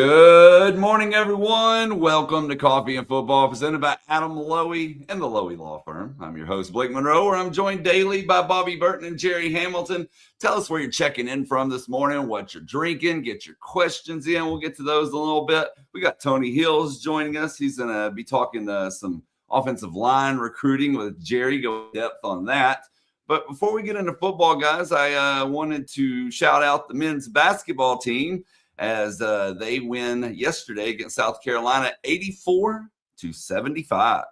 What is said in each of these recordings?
Good morning, everyone. Welcome to Coffee and Football, presented by Adam Lowy and the Lowy Law Firm. I'm your host, Blake Monroe, where I'm joined daily by Bobby Burton and Jerry Hamilton. Tell us where you're checking in from this morning, what you're drinking, get your questions in. We'll get to those in a little bit. We got Tony Hills joining us. He's going to be talking some offensive line recruiting with Jerry, go in depth on that. But before we get into football, guys, I wanted to shout out the men's basketball team as they win yesterday against South Carolina, 84-75.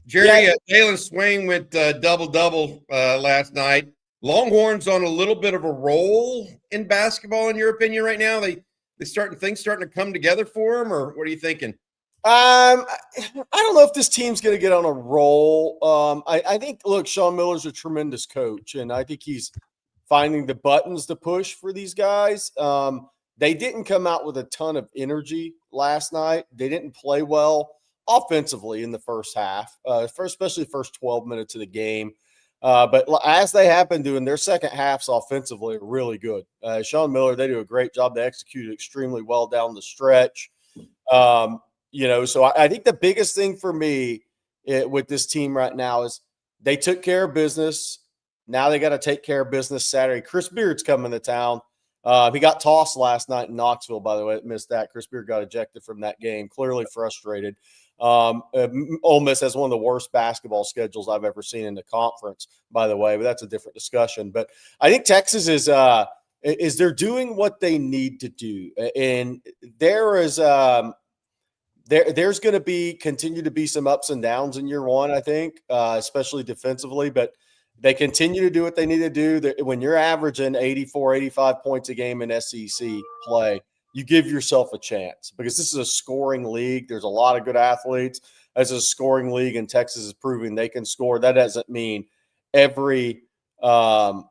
Jerry, Jalen Swain went double-double last night. Longhorns on a little bit of a roll in basketball, in your opinion, right now? Things starting to come together for them, or what are you thinking? I don't know if this team's going to get on a roll. I think, look, Sean Miller's a tremendous coach, and I think he's finding the buttons to push for these guys. They didn't come out with a ton of energy last night. They didn't play well offensively in the first half, especially the first 12 minutes of the game. But as they have been doing, their second halves offensively are really good. Sean Miller, they do a great job. They executed extremely well down the stretch. So I think the biggest thing for me with this team right now is they took care of business. Now they got to take care of business Saturday. Chris Beard's coming to town. He got tossed last night in Knoxville, by the way. Missed that. Chris Beard got ejected from that game, clearly frustrated. Ole Miss has one of the worst basketball schedules I've ever seen in the conference, by the way, but that's a different discussion. But I think Texas is they're doing what they need to do. And there's going to continue to be some ups and downs in year one, I think, especially defensively, but they continue to do what they need to do. When you're averaging 84, 85 points a game in SEC play, you give yourself a chance because this is a scoring league. There's a lot of good athletes. As a scoring league, and Texas is proving they can score. That doesn't mean every guy's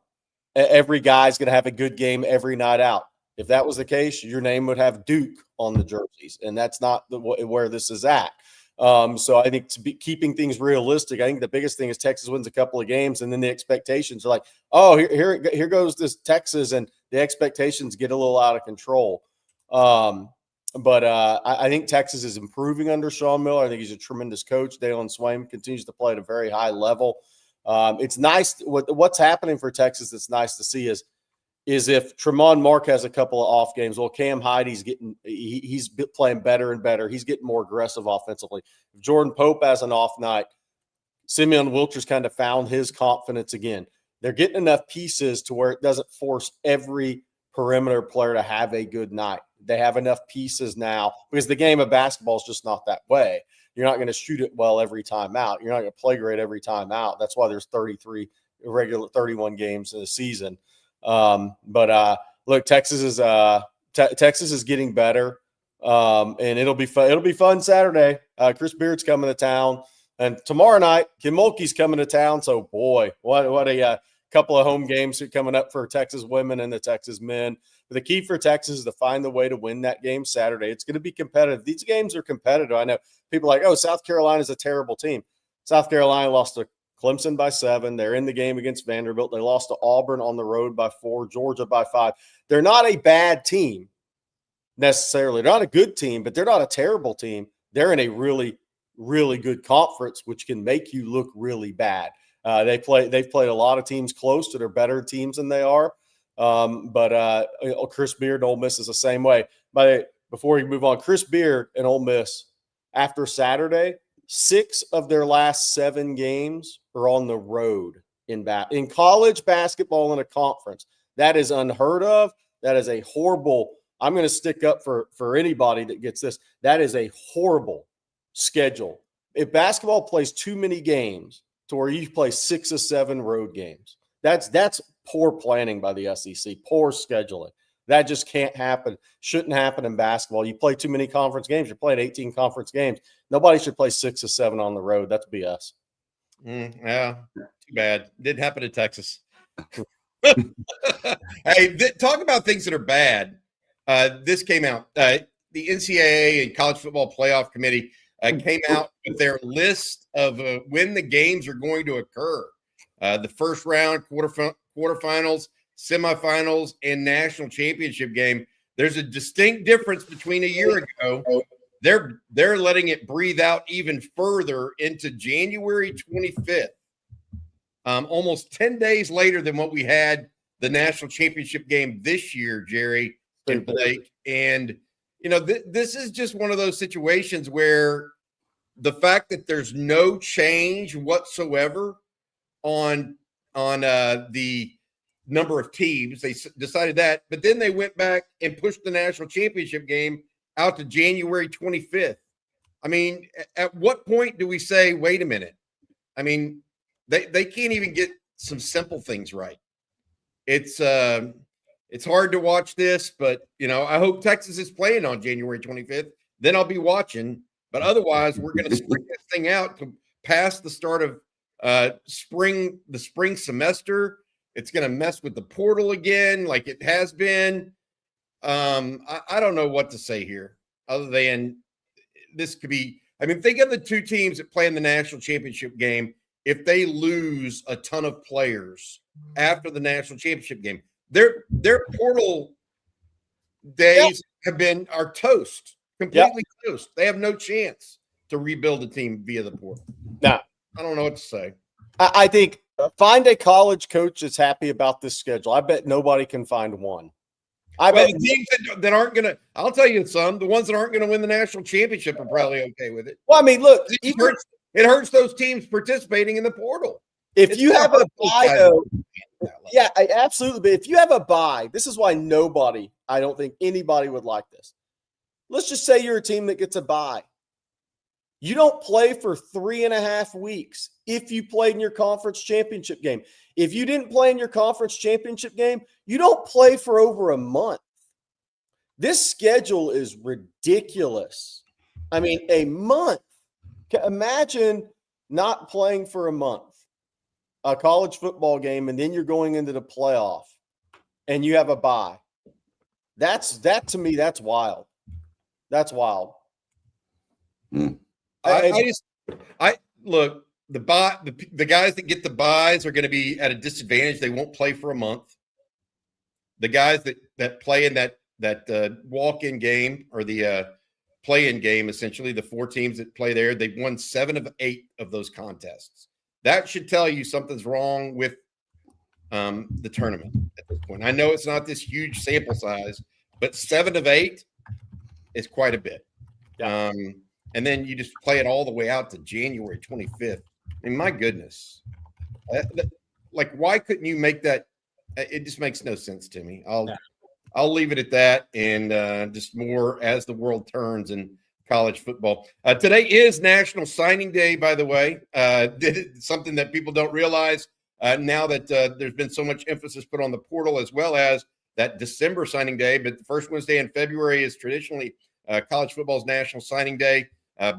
going to have a good game every night out. If that was the case, your name would have Duke on the jerseys, and that's not where this is at. So I think to be keeping things realistic, I think the biggest thing is Texas wins a couple of games, and then the expectations are like, oh, here goes this Texas, and the expectations get a little out of control. But I think Texas is improving under Sean Miller. I think he's a tremendous coach. Jalen Swain continues to play at a very high level. It's nice what's happening for Texas. That's nice to see is if Tremont Mark has a couple of off games, well, Cam Hyde, he's playing better and better. He's getting more aggressive offensively. If Jordan Pope has an off night, Simeon Wilcher's kind of found his confidence again. They're getting enough pieces to where it doesn't force every perimeter player to have a good night. They have enough pieces now because the game of basketball is just not that way. You're not going to shoot it well every time out. You're not going to play great every time out. That's why there's 31 games in a season. Look, Texas is getting better. And it'll be fun. It'll be fun Saturday. Chris Beard's coming to town, and tomorrow night, Kim Mulkey's coming to town. So boy, what a couple of home games coming up for Texas women and the Texas men. But the key for Texas is to find the way to win that game Saturday. It's going to be competitive. These games are competitive. I know people are like, oh, South Carolina's a terrible team. South Carolina lost to Clemson by 7. They're in the game against Vanderbilt. They lost to Auburn on the road by 4, Georgia by 5. They're not a bad team necessarily. They're not a good team, but they're not a terrible team. They're in a really, really good conference, which can make you look really bad. They've played a lot of teams close to their better teams than they are. But Chris Beard and Ole Miss is the same way. Before we move on, Chris Beard and Ole Miss, after Saturday, 6 of their last 7 games are on the road in college basketball in a conference. That is unheard of. That is a horrible – I'm going to stick up for anybody that gets this. That is a horrible schedule. If basketball plays too many games to where you play 6 or 7 road games, that's poor planning by the SEC, poor scheduling. That just can't happen, shouldn't happen in basketball. You play too many conference games. You're playing 18 conference games. Nobody should play 6 or 7 on the road. That's BS. Yeah, too bad. Didn't happen in Texas. Hey, talk about things that are bad. This came out. The NCAA and College Football Playoff Committee came out with their list of when the games are going to occur. The first round, quarterfinals, semifinals, and national championship game. There's a distinct difference between a year ago. They're letting it breathe out even further into January 25th, almost 10 days later than what we had the national championship game this year, Jerry and Blake. And, this is just one of those situations where the fact that there's no change whatsoever on the number of teams, they decided that, but then they went back and pushed the national championship game out to January 25th. I mean, at what point do we say, wait a minute? I mean, they can't even get some simple things right. It's hard to watch this, but I hope Texas is playing on January 25th. Then I'll be watching. But otherwise, we're going to string this thing out to past the start of the spring semester. It's going to mess with the portal again, like it has been. I don't know what to say here, other than this could be. I mean, think of the two teams that play in the national championship game. If they lose a ton of players after the national championship game, their portal days are toast, completely toast. They have no chance to rebuild a team via the portal. Now, I don't know what to say. I think find a college coach that's happy about this schedule. I bet nobody can find one. The teams that aren't going to – I'll tell you, son, the ones that aren't going to win the national championship are probably okay with it. Well, I mean, look. It hurts those teams participating in the portal. If you have a bye, though, yeah, absolutely. But if you have a bye, this is why I don't think anybody would like this. Let's just say you're a team that gets a bye. You don't play for 3.5 weeks if you played in your conference championship game. If you didn't play in your conference championship game, you don't play for over a month. This schedule is ridiculous. I mean, a month. Imagine not playing for a month, a college football game, and then you're going into the playoff and you have a bye. To me, that's wild. That's wild. Look, the guys that get the buys are going to be at a disadvantage. They won't play for a month. The guys that play in that walk-in game or the play-in game, essentially, the 4 teams that play there, they've won 7 of 8 of those contests. That should tell you something's wrong with the tournament at this point. I know it's not this huge sample size, but 7 of 8 is quite a bit. Yeah. And then you just play it all the way out to January 25th. I mean, my goodness. Why couldn't you make that? It just makes no sense to me. I'll leave it at that, and just more as the world turns in college football. Today is National Signing Day, by the way. Something that people don't realize now that there's been so much emphasis put on the portal, as well as that December signing day. But the first Wednesday in February is traditionally college football's National Signing Day.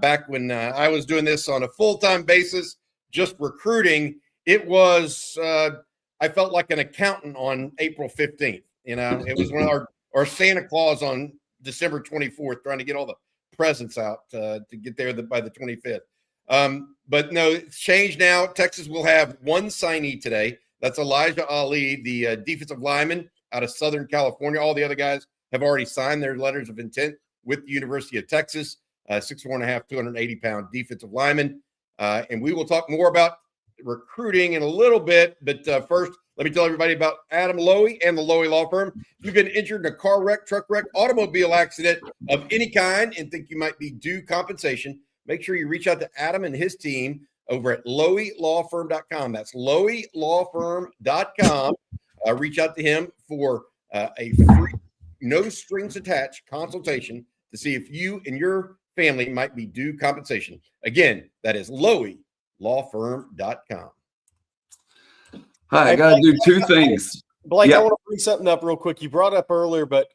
Back when I was doing this on a full-time basis, just recruiting, it was I felt like an accountant on April 15th. It was one of our Santa Claus on December 24th, trying to get all the presents out to get there by the 25th. But no, it's changed now. Texas will have one signee today. That's Elijah Ali, the defensive lineman out of Southern California. All the other guys have already signed their letters of intent with the University of Texas. 6'4.5", 280-pound defensive lineman. And we will talk more about recruiting in a little bit. But first, let me tell everybody about Adam Lowy and the Lowy Law Firm. If you've been injured in a car wreck, truck wreck, automobile accident of any kind and think you might be due compensation, make sure you reach out to Adam and his team over at LowyLawFirm.com. That's LowyLawFirm.com. Reach out to him for a free, no strings attached consultation to see if you and your family might be due compensation. Again, that is LowyLawFirm.com. Hi, I got to do 2 things. Blake, I want to bring something up real quick. You brought up earlier, but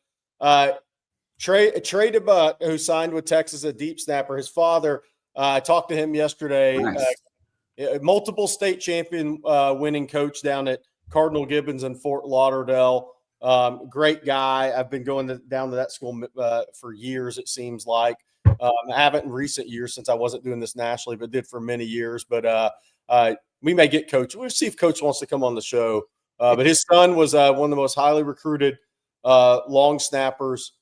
Trey DeButt, who signed with Texas, a deep snapper, his father, I talked to him yesterday. Nice. Multiple state champion winning coach down at Cardinal Gibbons in Fort Lauderdale. Great guy. I've been going down to that school for years, it seems like. I haven't in recent years since I wasn't doing this nationally, but did for many years. But we may get Coach. We'll see if Coach wants to come on the show. But his son was one of the most highly recruited long snappers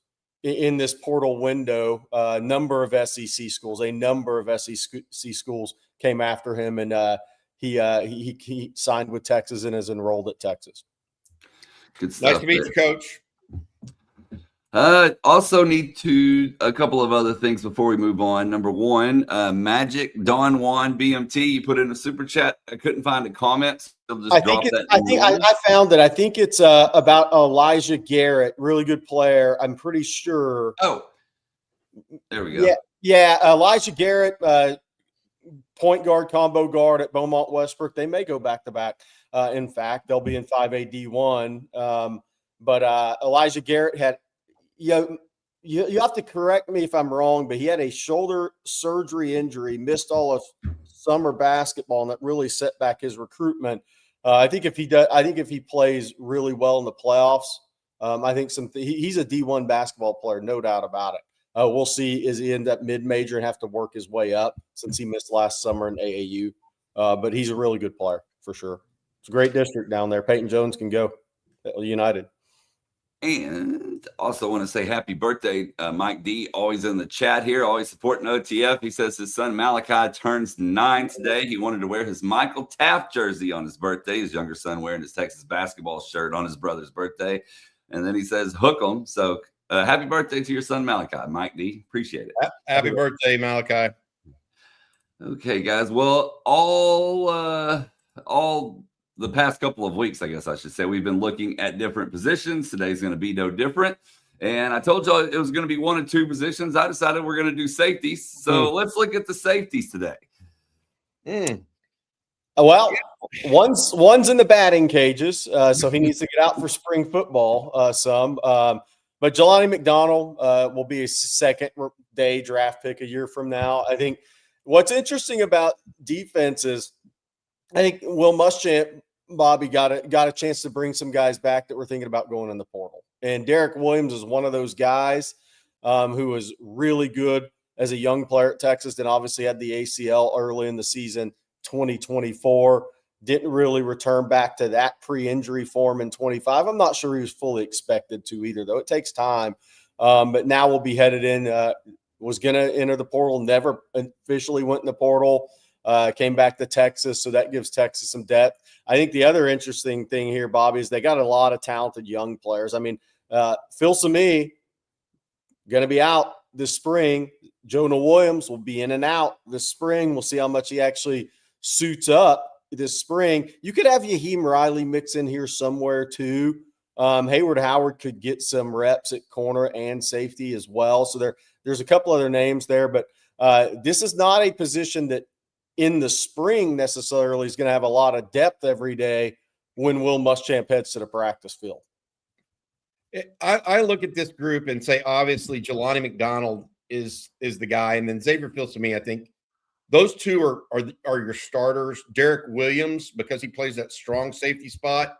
in this portal window. A number of SEC schools came after him, and he signed with Texas and is enrolled at Texas. Good stuff. Nice to meet you, Coach. Also need a couple of other things before we move on. Number one, Magic Don Juan BMT. You put in a super chat. I couldn't find a comment. So just I found it. I think it's about Elijah Garrett. Really good player. I'm pretty sure. Oh, there we go. Yeah. Elijah Garrett, point guard, combo guard at Beaumont Westbrook. They may go back to back. In fact, they'll be in 5A D1. But Elijah Garrett had. You have to correct me if I'm wrong, but he had a shoulder surgery injury, missed all of summer basketball, and that really set back his recruitment. I think if he plays really well in the playoffs, I think he's a D1 basketball player, no doubt about it. We'll see as he end up mid-major and have to work his way up since he missed last summer in AAU. But he's a really good player for sure. It's a great district down there. Peyton Jones can go United. And also want to say happy birthday, Mike D. Always in the chat here, always supporting OTF. He says his son Malachi turns 9 today. He wanted to wear his Michael Taft jersey on his birthday. His younger son wearing his Texas basketball shirt on his brother's birthday. And then he says, hook 'em. So happy birthday to your son Malachi, Mike D. Appreciate it. Happy birthday, Malachi. Okay, guys. Well, all the past couple of weeks, I guess I should say, we've been looking at different positions. Today's going to be no different. And I told y'all it was going to be 1 or 2 positions. I decided we're going to do safeties. So let's look at the safeties today. Well, one's in the batting cages, so he needs to get out for spring football some. But Jelani McDonald will be a second-day draft pick a year from now. I think what's interesting about defense is I think Will Muschamp, Bobby, got a chance to bring some guys back that were thinking about going in the portal. And Derek Williams is one of those guys who was really good as a young player at Texas, then obviously had the ACL early in the season 2024. Didn't really return back to that pre-injury form in 25. I'm not sure he was fully expected to either, though. It takes time. But now we'll be headed in. Was going to enter the portal, never officially went in the portal. Came back to Texas, so that gives Texas some depth. I think the other interesting thing here, Bobby, is they got a lot of talented young players. I mean, Phil Samee going to be out this spring. Jonah Williams will be in and out this spring. We'll see how much he actually suits up this spring. You could have Yaheem Riley mix in here somewhere too. Hayward Howard could get some reps at corner and safety as well. So there's a couple other names there, but this is not a position that in the spring necessarily is going to have a lot of depth every day when Will Muschamp heads to the practice field. I look at this group and say, obviously, Jelani McDonald is the guy, and then Xavier Fields to me, I think those two are your starters. Derek Williams, because he plays that strong safety spot,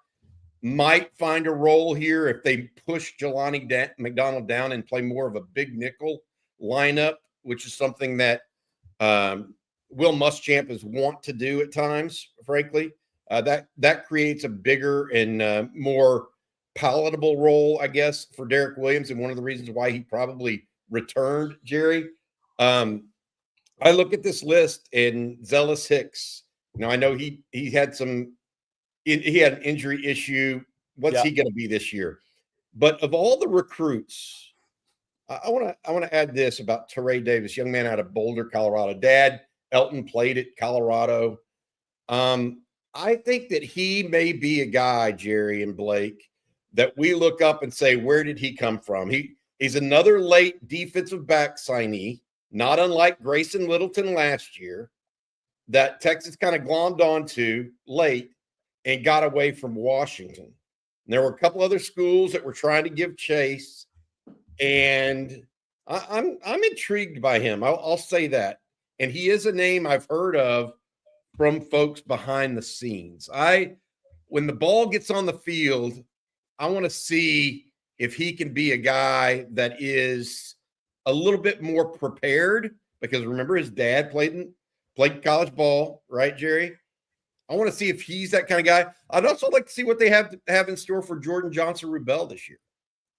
might find a role here if they push Jelani McDonald down and play more of a big nickel lineup, which is something that Will Muschamp is want to do at times, frankly. That creates a bigger and more palatable role, I guess, for Derek Williams, and one of the reasons why he probably returned, Jerry. I look at this list, and Zealous Hicks, I know he had he had an injury issue. What's he going to be this year? But of all the recruits, I want to add this about Teray Davis, young man out of Boulder, Colorado. Dad Elton played at Colorado. I think that he may be a guy, Jerry and Blake, that we look up and say, where did he come from? He's another late defensive back signee, not unlike Grayson Littleton last year, that Texas kind of glommed onto late and got away from Washington. And there were a couple other schools that were trying to give chase, and I'm intrigued by him. I'll say that. And he is a name I've heard of from folks behind the scenes. When the ball gets on the field, I want to see if he can be a guy that is a little bit more prepared, because remember, his dad played college ball, right, Jerry? I want to see if he's that kind of guy. I'd also like to see what they have in store for Jordan Johnson-Rubel this year.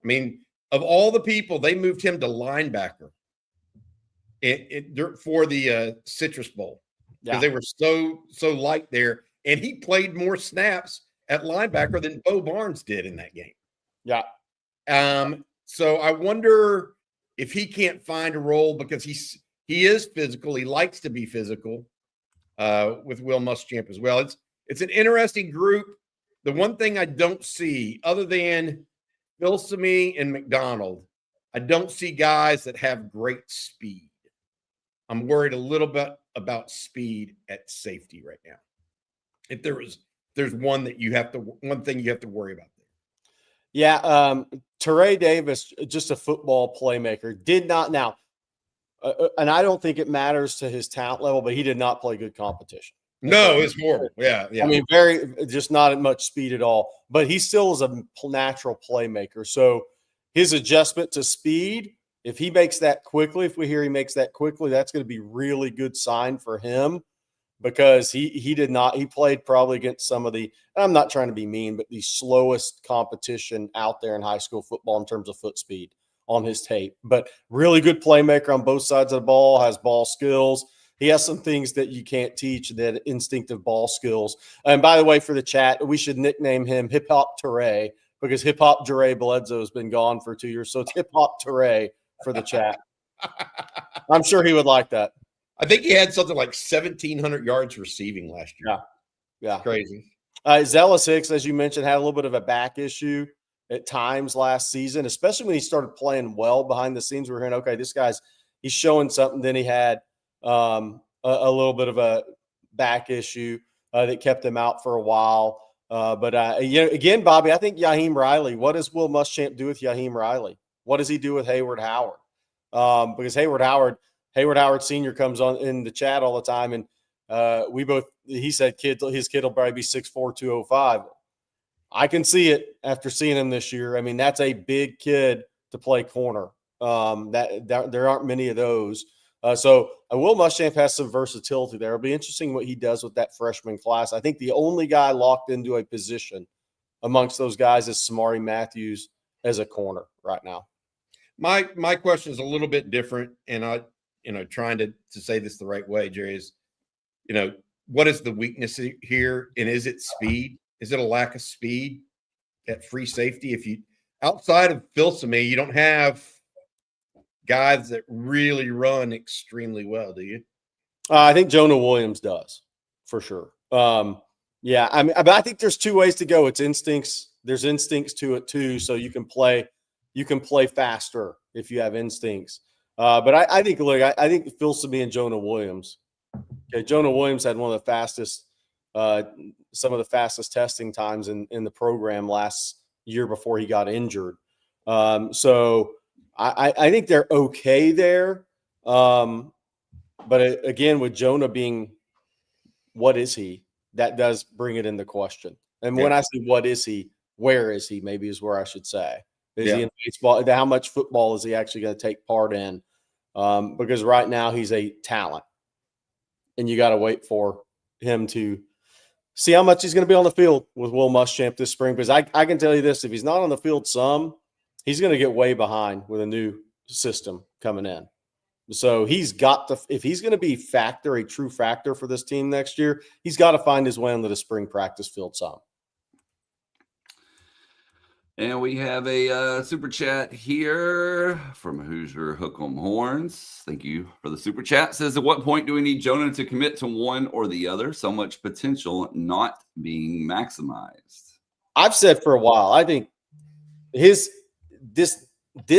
I mean, of all the people, they moved him to linebacker for the Citrus Bowl because they were so light there. And he played more snaps at linebacker than Bo Barnes did in that game. Yeah. So I wonder if he can't find a role because he is physical. He likes to be physical with Will Muschamp as well. It's an interesting group. The one thing I don't see, other than Filsaime and McDonald, I don't see guys that have great speed. I'm worried a little bit about speed at safety right now. If there's one thing you have to worry about there. Yeah, Teray Davis, just a football playmaker, did not now, and I don't think it matters to his talent level, but he did not play good competition. No, it's horrible. Yeah. I mean, just not at much speed at all. But he still is a natural playmaker. So his adjustment to speed, if he makes that quickly, if we hear he makes that quickly, that's going to be really good sign for him. Because he played probably against some of the, and I'm not trying to be mean, but the slowest competition out there in high school football in terms of foot speed on his tape. But really good playmaker on both sides of the ball, has ball skills. He has some things that you can't teach, that instinctive ball skills. And by the way, for the chat, we should nickname him Hip Hop Teray because Hip Hop Teray Bledsoe has been gone for 2 years. So it's Hip Hop Teray for the chat. I'm sure he would like that. I think he had something like 1,700 yards receiving last year. Yeah. Crazy. Zealous Hicks, as you mentioned, had a little bit of a back issue at times last season, especially when he started playing well behind the scenes. We were hearing, okay, he's showing something. Then he had a little bit of a back issue that kept him out for a while. Again, Bobby, I think Yaheem Riley, what does Will Muschamp do with Yaheem Riley? What does he do with Hayward Howard? Because Hayward Howard Sr. comes on in the chat all the time, and he said his kid will probably be 6'4", 205. I can see it after seeing him this year. I mean, that's a big kid to play corner. There aren't many of those. So Will Muschamp has some versatility there. It'll be interesting what he does with that freshman class. I think the only guy locked into a position amongst those guys is Samari Matthews as a corner right now. My question is a little bit different, and trying to say this the right way, Jerry, is, what is the weakness here? And is it speed? Is it a lack of speed at free safety? If you, outside of Filsaime, you don't have guys that really run extremely well, do you? I think Jonah Williams does, for sure. Yeah, I mean, but I think there's two ways to go. It's instincts. There's instincts to it too. So you can play faster if you have instincts. But I think Filsaime and Jonah Williams. Okay, Jonah Williams had one of the fastest, some of the fastest testing times in the program last year before he got injured. So I think they're okay there. But again, with Jonah being, what is he? That does bring it into question. And when I say what is he, where is he? Maybe is where I should say. Is he in baseball? How much football is he actually going to take part in? Because right now he's a talent, and you got to wait for him to see how much he's going to be on the field with Will Muschamp this spring. Because I can tell you this: if he's not on the field some, he's going to get way behind with a new system coming in. So he's got to, if he's going to be a true factor for this team next year, he's got to find his way onto the spring practice field some. And we have a super chat here from Hoosier Hook 'em Horns. Thank you for the super chat. Says, at what point do we need Jonah to commit to one or the other? So much potential not being maximized. I've said for a while, I think this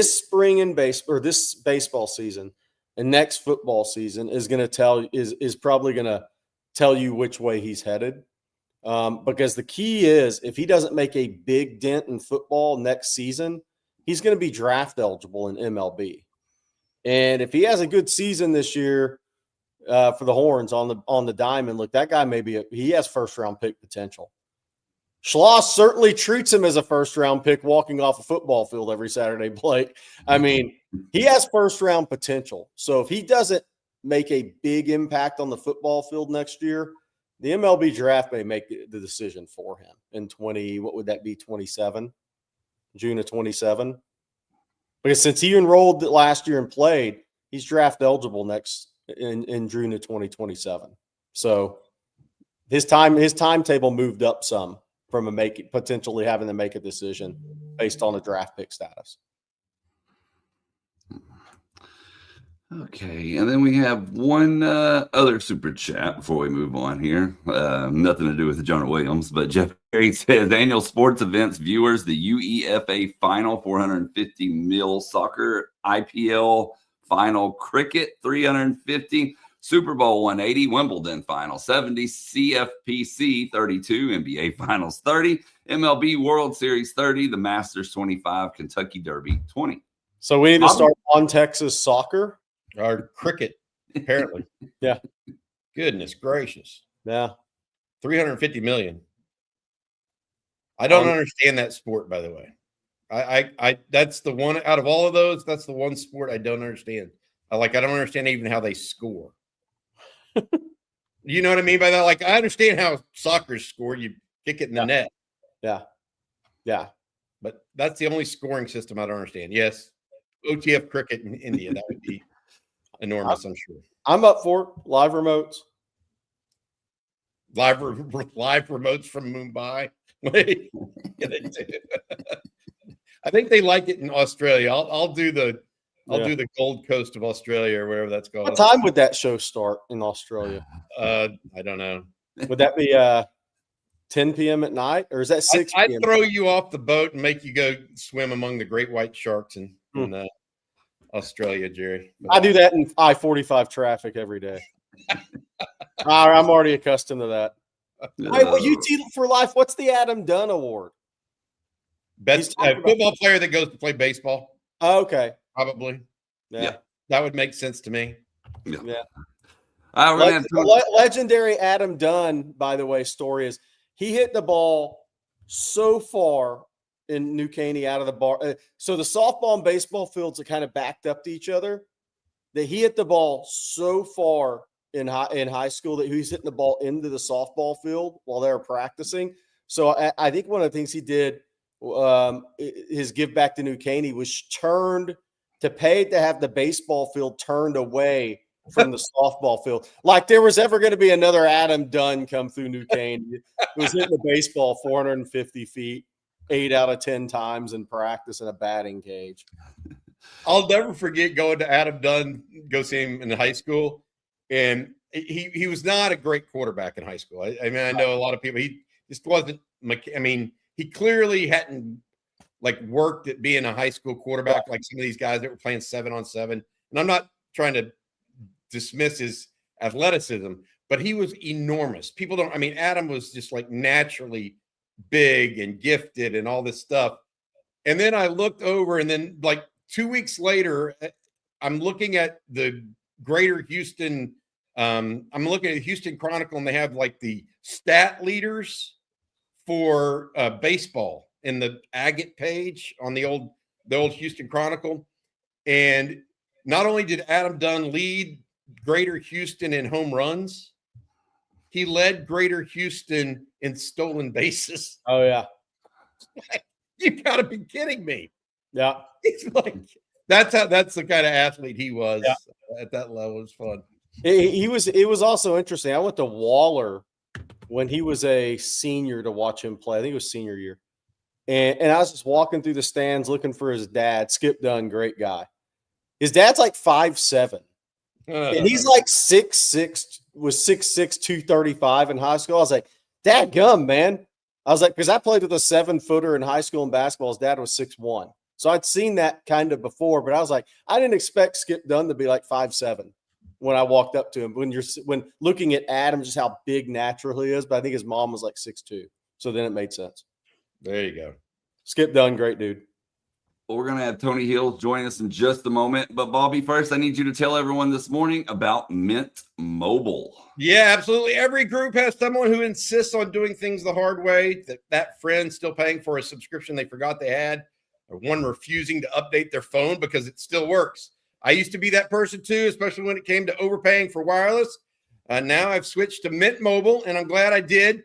spring in this baseball season and next football season is going to is probably going to tell you which way he's headed. Because the key is, if he doesn't make a big dent in football next season, he's going to be draft eligible in MLB. And if he has a good season this year for the Horns on the diamond, look, that guy he has first round pick potential. Schloss certainly treats him as a first round pick walking off a football field every Saturday, Blake. I mean, he has first round potential. So if he doesn't make a big impact on the football field next year, the MLB draft may make the decision for him in 27? June of 27. Because since he enrolled last year and played, he's draft eligible next in June of 2027. So his timetable moved up some from potentially having to make a decision based on a draft pick status. Okay, and then we have one other super chat before we move on here. Nothing to do with Jonah Williams, but Jeff Perry says annual sports events viewers, the UEFA final 450 mil soccer, IPL final cricket 350, Super Bowl 180, Wimbledon final 70, CFPC 32, NBA finals 30, MLB World Series 30, the Masters 25, Kentucky Derby 20. So we need to start on Texas soccer. Or cricket, apparently. Yeah. Goodness gracious. Yeah. 350 million. I don't understand that sport, by the way. I that's the one out of all of those, that's the one sport I don't understand. I don't understand even how they score. You know what I mean by that? Like, I understand how soccer's scored. You kick it in the net. Yeah. Yeah. But that's the only scoring system I don't understand. Yes. OTF cricket in India, that would be enormous, I'm sure. I'm up for it. Live remotes. Live remotes from Mumbai. I think they like it in Australia. I'll do the Gold Coast of Australia or wherever that's called. What time would that show start in Australia? I don't know. Would that be 10 p.m. at night, or is that 6 p.m.? I'd throw you off the boat and make you go swim among the great white sharks in Australia, Jerry. I do that in I-45 traffic every day. I'm already accustomed to that. Hey, well, UT for life. What's the Adam Dunn Award? Best football player that goes to play baseball. Oh, okay. Probably. Yeah. That would make sense to me. Yeah. Legendary Adam Dunn, by the way, story is he hit the ball so far in New Caney out of the bar. So the softball and baseball fields are kind of backed up to each other. That he hit the ball so far in high school that he was hitting the ball into the softball field while they were practicing. So I think one of the things he did, his give back to New Caney, was turned to pay to have the baseball field turned away from the softball field. Like there was ever going to be another Adam Dunn come through New Caney. It was hitting the baseball 450 feet, 8 out of 10 times in practice in a batting cage. I'll never forget going to Adam Dunn, go see him in high school. And he was not a great quarterback in high school. I mean, I know a lot of people, he just wasn't, I mean, he clearly hadn't worked at being a high school quarterback like some of these guys that were playing 7-on-7. And I'm not trying to dismiss his athleticism, but he was enormous. Adam was just naturally big and gifted and all this stuff. And then I looked over, and then 2 weeks later, I'm looking at the Greater Houston. I'm looking at the Houston Chronicle, and they have the stat leaders for baseball in the Agate page on the old Houston Chronicle. And not only did Adam Dunn lead Greater Houston in home runs, he led Greater Houston in stolen bases. Oh yeah. You gotta be kidding me. Yeah. It's that's the kind of athlete he was at that level. It was fun. It was also interesting. I went to Waller when he was a senior to watch him play. I think it was senior year. And I was just walking through the stands looking for his dad, Skip Dunn, great guy. His dad's 5'7". And he's 6'6", was 6'6", 235 in high school. I was like, Dad gum, man. I was like, because I played with a 7-footer in high school in basketball. His dad was 6'1". So I'd seen that kind of before, but I was like, I didn't expect Skip Dunn to be 5'7" when I walked up to him. When looking at Adam, just how big naturally he is, but I think his mom was 6'2". So then it made sense. There you go. Skip Dunn, great dude. Well, we're going to have Tony Hill join us in just a moment. But, Bobby, first, I need you to tell everyone this morning about Mint Mobile. Yeah, absolutely. Every group has someone who insists on doing things the hard way, that friend still paying for a subscription they forgot they had, or one refusing to update their phone because it still works. I used to be that person too, especially when it came to overpaying for wireless. Now I've switched to Mint Mobile, and I'm glad I did.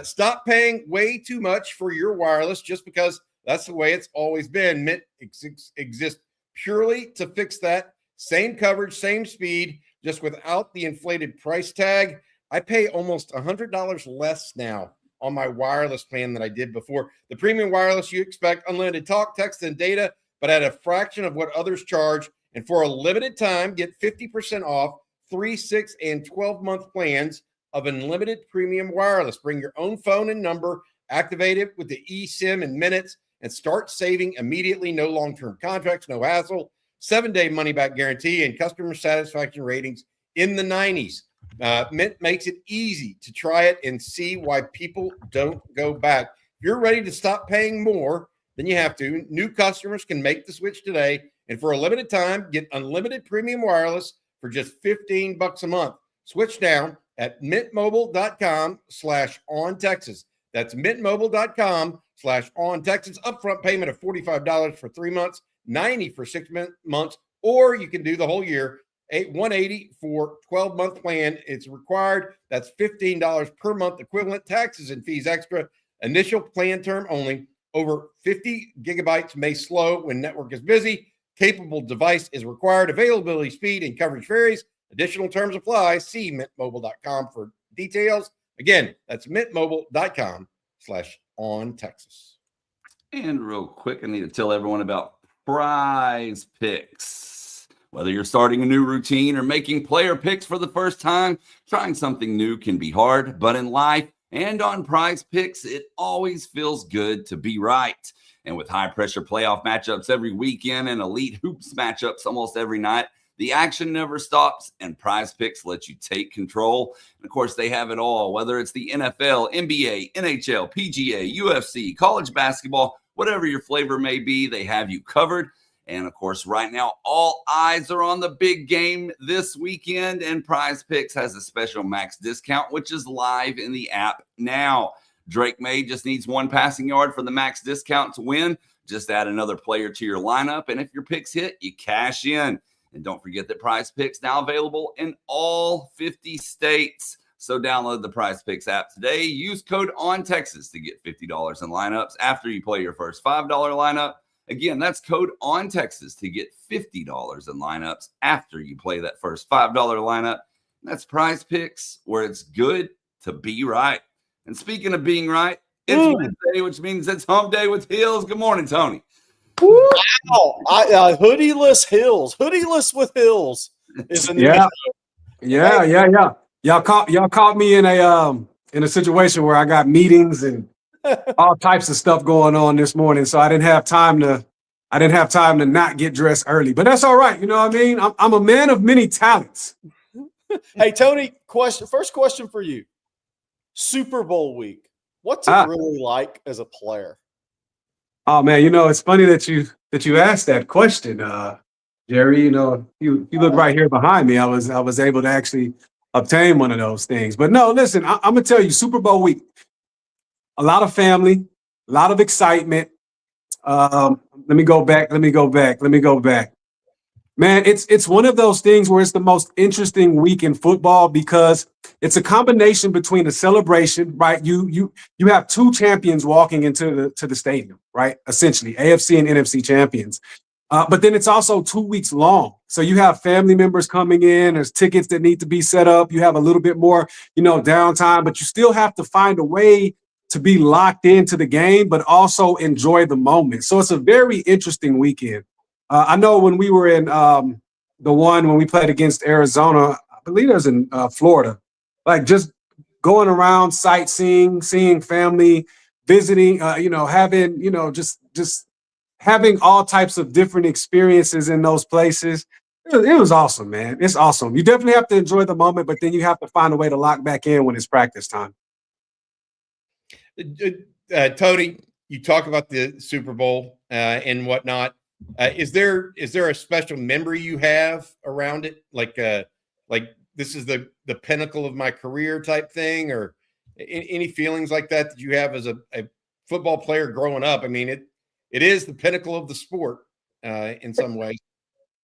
Stop paying way too much for your wireless just because that's the way it's always been. Mint exists purely to fix that. Same coverage, same speed, just without the inflated price tag. I pay almost $100 less now on my wireless plan than I did before. The premium wireless, you expect unlimited talk, text, and data, but at a fraction of what others charge. And for a limited time, get 50% off 3, 6, and 12-month plans of unlimited premium wireless. Bring your own phone and number, activate it with the eSIM in minutes, and start saving immediately. No long-term contracts, no hassle, 7-day money-back guarantee, and customer satisfaction ratings in the 90s. Mint makes it easy to try it and see why people don't go back. If you're ready to stop paying more than you have to, new customers can make the switch today. And for a limited time, get unlimited premium wireless for just $15 a month. Switch now at mintmobile.com/OnTexas. That's mintmobile.com/OnTexas. Upfront payment of $45 for 3 months, $90 for 6 months, or you can do the whole year. $180 for 12-month plan. It's required. That's $15 per month equivalent. Taxes and fees extra. Initial plan term only. Over 50 gigabytes may slow when network is busy. Capable device is required. Availability, speed, and coverage varies. Additional terms apply. See mintmobile.com for details. Again, that's mintmobile.com/OnTexas. And real quick, I need to tell everyone about Prize Picks. Whether you're starting a new routine or making player picks for the first time, trying something new can be hard, but in life and on Prize Picks, it always feels good to be right. And with high-pressure playoff matchups every weekend and elite hoops matchups almost every night, the action never stops, and Prize Picks lets you take control. And of course, they have it all, whether it's the NFL, NBA, NHL, PGA, UFC, college basketball, whatever your flavor may be, they have you covered. And of course, right now, all eyes are on the big game this weekend, and Prize Picks has a special max discount, which is live in the app now. Drake May just needs 1 passing yard for the max discount to win. Just add another player to your lineup, and if your picks hit, you cash in. And don't forget that Prize Picks now available in all 50 states. So download the Prize Picks app today. Use code ONTEXAS to get $50 in lineups after you play your first $5 lineup. Again, that's code ONTEXAS to get $50 in lineups after you play that first $5 lineup. That's Prize Picks, where it's good to be right. And speaking of being right, it's Wednesday, which means it's hump day with Hills. Good morning, Tony. Wow. Hoodieless Hills. Hoodieless with Hills is a new show. Yeah. Y'all caught me in a situation where I got meetings and all types of stuff going on this morning, so I didn't have time to not get dressed early. But that's all right. You know what I mean? I'm a man of many talents. Hey, Tony, first question for you. Super Bowl week. What's it really like as a player? Oh man, it's funny that you asked that question, Jerry. You look right here behind me. I was able to actually obtain one of those things. But no, listen, I'm gonna tell you, Super Bowl week. A lot of family, a lot of excitement. Let me go back. Man, it's one of those things where it's the most interesting week in football because it's a combination between a celebration, right? You have 2 champions walking into the stadium, right? Essentially, AFC and NFC champions. But then it's also 2 weeks long. So you have family members coming in, there's tickets that need to be set up. You have a little bit more, downtime, but you still have to find a way to be locked into the game, but also enjoy the moment. So it's a very interesting weekend. I know when we were in when we played against Arizona, I believe it was in Florida, like just going around sightseeing, seeing family, visiting, having, just having all types of different experiences in those places. It was awesome, man. It's awesome. You definitely have to enjoy the moment, but then you have to find a way to lock back in when it's practice time. Tony, you talk about the Super Bowl and whatnot. Is there a special memory you have around it? Like this is the pinnacle of my career type thing, or any feelings like that you have as a football player growing up? I mean, it is the pinnacle of the sport in some ways.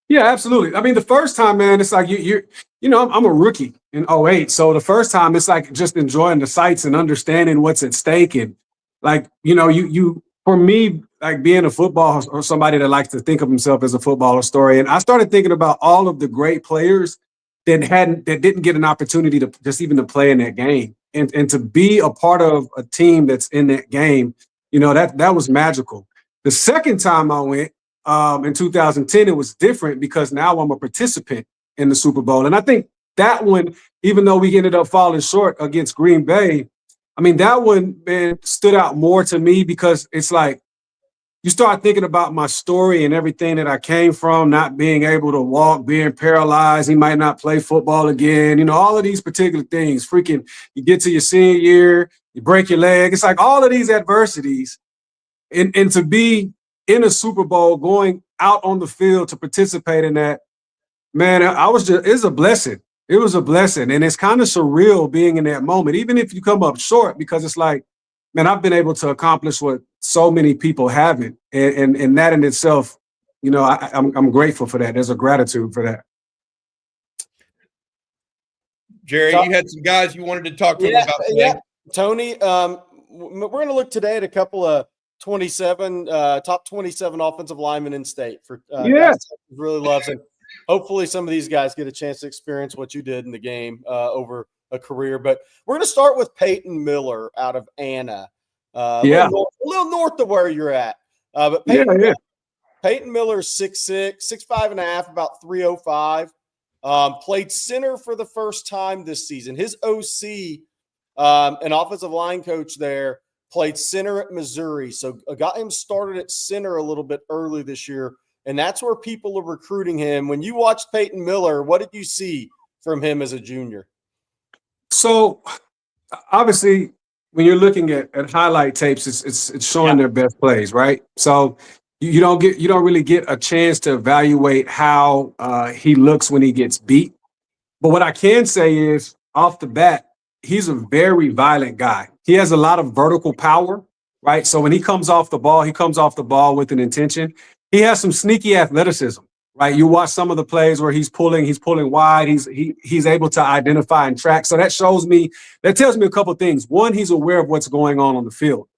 Yeah, absolutely. I mean, the first time, man, it's like I'm a rookie in 2008. So the first time it's like just enjoying the sights and understanding what's at stake. And like, for me, like being a football or somebody that likes to think of himself as a football historian, I started thinking about all of the great players that didn't get an opportunity to just even to play in that game and to be a part of a team that's in that game. That was magical. The second time I went in 2010, it was different because now I'm a participant in the Super Bowl. And I think that one, even though we ended up falling short against Green Bay, I mean, that one, man, stood out more to me because it's like you start thinking about my story and everything that I came from, not being able to walk, being paralyzed. He might not play football again. All of these particular things. Freaking, you get to your senior year, you break your leg. It's like all of these adversities. And to be in a Super Bowl, going out on the field to participate in that, man, it's a blessing. It was a blessing. And it's kind of surreal being in that moment, even if you come up short, because it's like, man, I've been able to accomplish what so many people haven't. And that in itself, I'm grateful for that. There's a gratitude for that. Jerry, you had some guys you wanted to talk to about today. Yeah. Tony, we're going to look today at a couple of top 27 offensive linemen in state for guys really loves it. Hopefully some of these guys get a chance to experience what you did in the game over a career. But we're going to start with Peyton Miller out of Anna. A little north of where you're at. But Peyton Miller's 6'6", 6'5.5", about 305. Played center for the first time this season. His OC, an offensive line coach there, played center at Missouri. So I got him started at center a little bit early this year. And that's where people are recruiting him. When you watched Peyton Miller, what did you see from him as a junior? So obviously, when you're looking at highlight tapes, it's showing their best plays, right? So you don't really get a chance to evaluate how he looks when he gets beat. But what I can say is, off the bat, he's a very violent guy. He has a lot of vertical power, right? So when he comes off the ball with an intention. He has some sneaky athleticism, right? You watch some of the plays where he's pulling wide. He's able to identify and track. So that tells me a couple of things. One, he's aware of what's going on the field,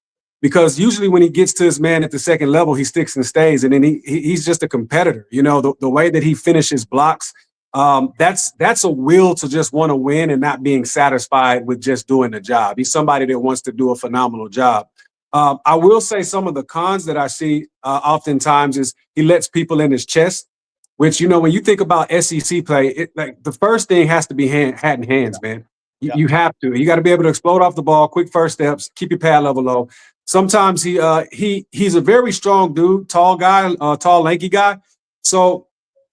because usually when he gets to his man at the second level, he sticks and stays, and then he's just a competitor. The way that he finishes blocks, that's a will to just want to win and not being satisfied with just doing the job. He's somebody that wants to do a phenomenal job. I will say some of the cons that I see oftentimes is he lets people in his chest, which, when you think about SEC play, the first thing has to be hat and hands, man. You have to. You got to be able to explode off the ball, quick first steps, keep your pad level low. Sometimes he's a very strong dude, tall guy, tall, lanky guy. So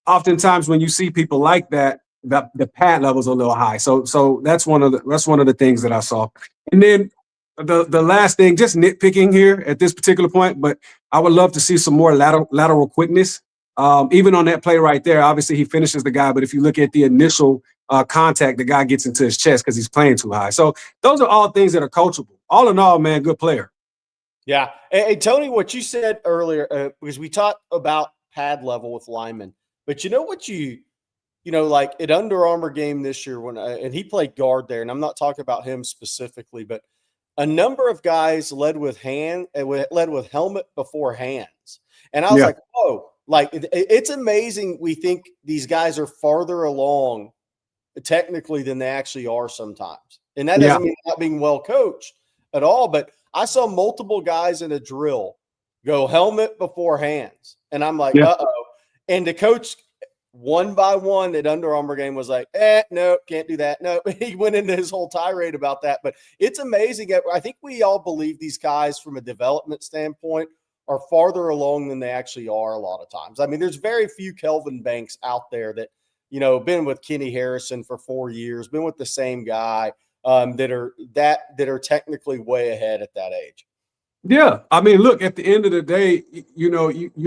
oftentimes when you see people like that, the pad level's a little high. So that's one of the things that I saw. And then the last thing, just nitpicking here at this particular point, but I would love to see some more lateral quickness. Even on that play right there, obviously he finishes the guy, but if you look at the initial contact, the guy gets into his chest because he's playing too high. So those are all things that are coachable. All in all, man, good player. Yeah. Hey, Tony, what you said earlier, because we talked about pad level with linemen, but like at Under Armour game this year and he played guard there, and I'm not talking about him specifically, but a number of guys led with helmet before hands. And I was like, whoa, like it's amazing. We think these guys are farther along technically than they actually are sometimes. And that doesn't mean not being well coached at all. But I saw multiple guys in a drill go helmet before hands. And I'm like, uh-oh. And the coach, one by one at Under Armour game was like, no, can't do that. No, he went into his whole tirade about that. But it's amazing. I think we all believe these guys from a development standpoint are farther along than they actually are a lot of times. I mean, there's very few Kelvin Banks out there that, been with Kenny Harrison for 4 years, been with the same guy that are technically way ahead at that age. Yeah. I mean, look, at the end of the day, you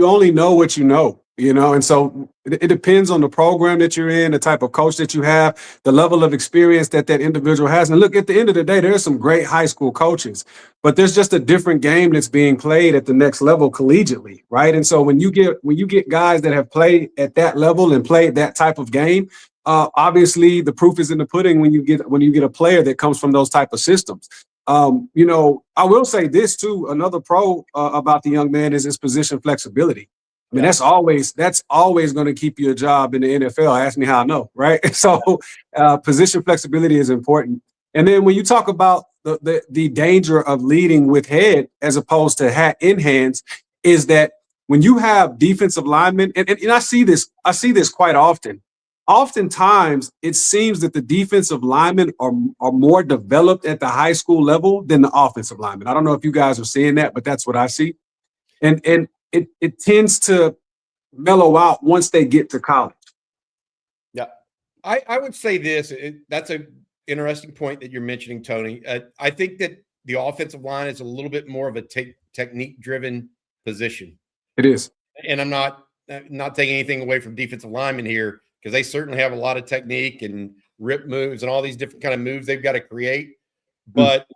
only know what you know. And so it depends on the program that you're in, the type of coach that you have, the level of experience that individual has. And look, at the end of the day, there's some great high school coaches, but there's just a different game that's being played at the next level collegiately, right? And so when you get guys that have played at that level and played that type of game, obviously the proof is in the pudding when you get a player that comes from those type of systems. I will say this too. Another pro about the young man is his position flexibility. I mean, that's always going to keep you a job in the NFL. Ask me how I know, right? So position flexibility is important. And then when you talk about the danger of leading with head as opposed to hat in hands, is that when you have defensive linemen, and I see this quite often. Oftentimes, it seems that the defensive linemen are more developed at the high school level than the offensive linemen. I don't know if you guys are seeing that, but that's what I see. And it tends to mellow out once they get to college. Yeah. I would say this. That's an interesting point that you're mentioning, Tony. I think that the offensive line is a little bit more of a technique-driven position. It is. And I'm not taking anything away from defensive linemen here, because they certainly have a lot of technique and rip moves and all these different kind of moves they've got to create. But,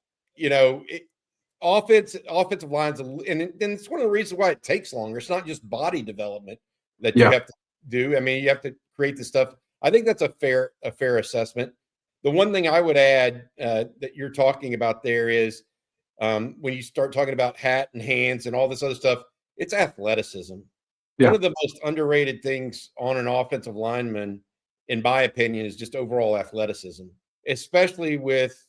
offensive lines, and it's one of the reasons why it takes longer. It's not just body development that you have to do. I mean, you have to create the stuff. I think that's a fair assessment. The one thing I would add that you're talking about there is when you start talking about hat and hands and all this other stuff, it's athleticism. Yeah. One of the most underrated things on an offensive lineman, in my opinion, is just overall athleticism, especially with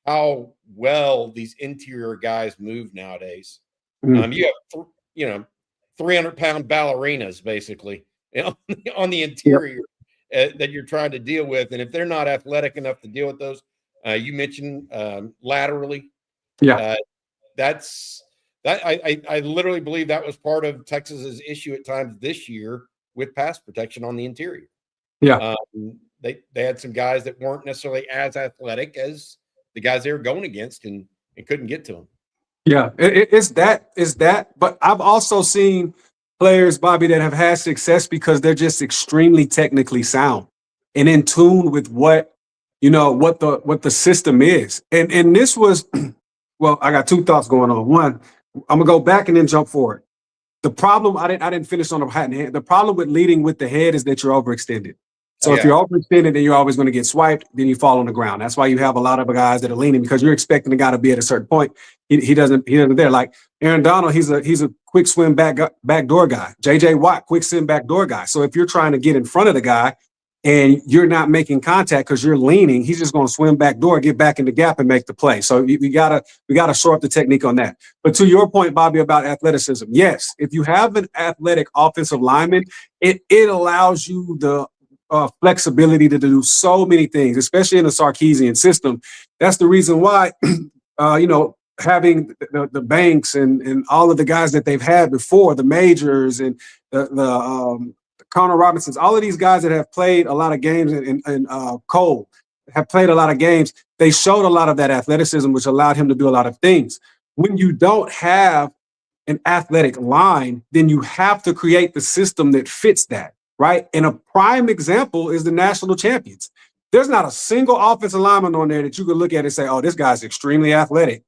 how well these interior guys move nowadays. You have 300-pound ballerinas basically on the interior that you're trying to deal with, and if they're not athletic enough to deal with those, you mentioned laterally. I literally believe that was part of Texas's issue at times this year with pass protection on the interior. They had some guys that weren't necessarily as athletic as the guys they were going against and couldn't get to them. Yeah, it's that. But I've also seen players, Bobby, that have had success because they're just extremely technically sound and in tune with what the system is. And this was, well, I got two thoughts going on. One, I'm gonna go back and then jump forward. The problem, I didn't finish on the hat and hand. The problem with leading with the head is that you're overextended. So if you're overextended, then you're always going to get swiped. Then you fall on the ground. That's why you have a lot of guys that are leaning, because you're expecting the guy to be at a certain point. He doesn't there. Like Aaron Donald, he's a quick swim backdoor guy. JJ Watt, quick swim backdoor guy. So if you're trying to get in front of the guy and you're not making contact because you're leaning, he's just going to swim backdoor, get back in the gap, and make the play. So we gotta shore up the technique on that. But to your point, Bobby, about athleticism, yes, if you have an athletic offensive lineman, it allows you the flexibility to do so many things, especially in the Sarkisian system. That's the reason why, having the Banks and all of the guys that they've had before, the Majors and the Connor Robinsons, all of these guys that have played a lot of games, and Cole have played a lot of games, they showed a lot of that athleticism, which allowed him to do a lot of things. When you don't have an athletic line, then you have to create the system that fits that. Right. And a prime example is the national champions. There's not a single offensive lineman on there that you could look at and say, oh, this guy's extremely athletic.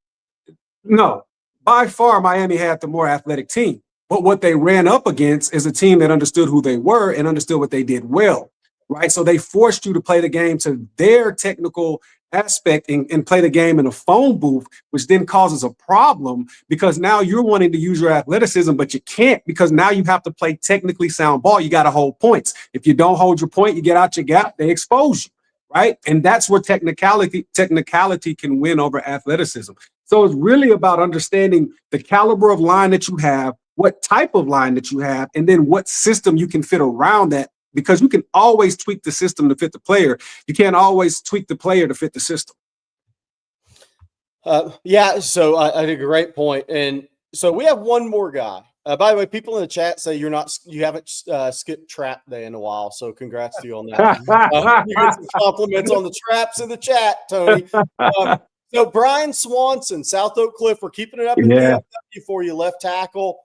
No, by far, Miami had the more athletic team. But what they ran up against is a team that understood who they were and understood what they did well. Right. So they forced you to play the game to their technical aspect and play the game in a phone booth, which then causes a problem because now you're wanting to use your athleticism, but you can't, because now you have to play technically sound ball. You got to hold points. If you don't hold your point, you get out your gap, they expose you, right? And that's where technicality can win over athleticism. So it's really about understanding the caliber of line that you have, what type of line that you have, and then what system you can fit around that. Because you can always tweak the system to fit the player. You can't always tweak the player to fit the system. So I think a great point. And so we have one more guy. By the way, people in the chat say you haven't skipped trap day in a while. So congrats to you on that. You get some compliments on the traps in the chat, Tony. So Brian Swanson, South Oak Cliff, we're keeping it up in DFW for you, left tackle.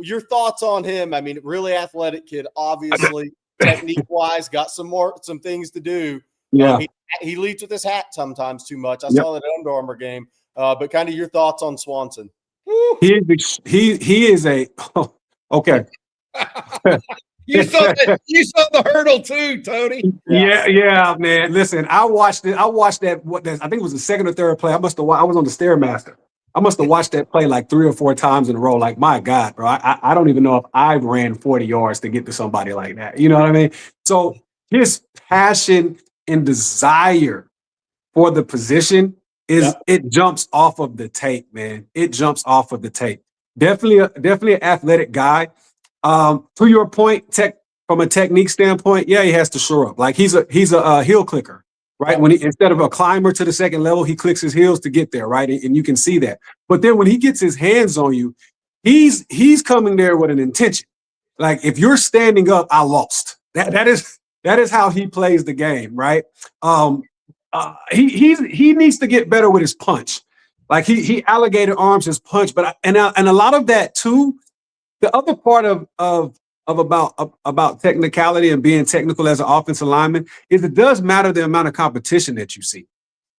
Your thoughts on him? I mean, really athletic kid, obviously, technique-wise, got some things to do. Yeah, he leads with his hat sometimes too much. I saw that Under Armour game. But kind of your thoughts on Swanson? He is a okay. You saw the hurdle too, Tony. Yeah, man. Listen, I watched it. I watched that. I think it was the second or third play. I was on the Stairmaster. I must have watched that play like 3 or 4 times in a row. Like, my God, bro. I don't even know if I ran 40 yards to get to somebody like that. You know what I mean? So his passion and desire for the position it jumps off of the tape, man. It jumps off of the tape. Definitely an athletic guy. To your point, from a technique standpoint, yeah, he has to shore up. Like he's a heel clicker, right? When he instead of a climber to the second level, he clicks his heels to get there, right? And you can see that. But then when he gets his hands on you, he's coming there with an intention. Like, if you're standing up, I lost. That is how he plays the game, right? He needs to get better with his punch. Like he alligator arms his punch, but and a lot of that too. The other part about technicality and being technical as an offensive lineman is it does matter the amount of competition that you see,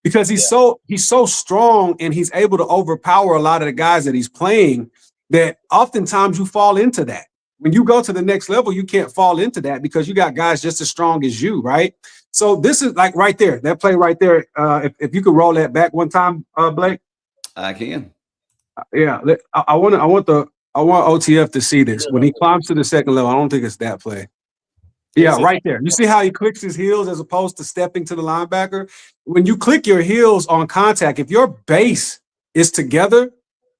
because he's so strong and he's able to overpower a lot of the guys that he's playing, that oftentimes you fall into that. When you go to the next level, you can't fall into that because you got guys just as strong as you, right? So this is like right there, that play right there. If you could roll that back one time, Blake. I can. Yeah, I want OTF to see this. When he climbs to the second level, I don't think it's that play. Yeah, right there. You see how he clicks his heels as opposed to stepping to the linebacker? When you click your heels on contact, if your base is together,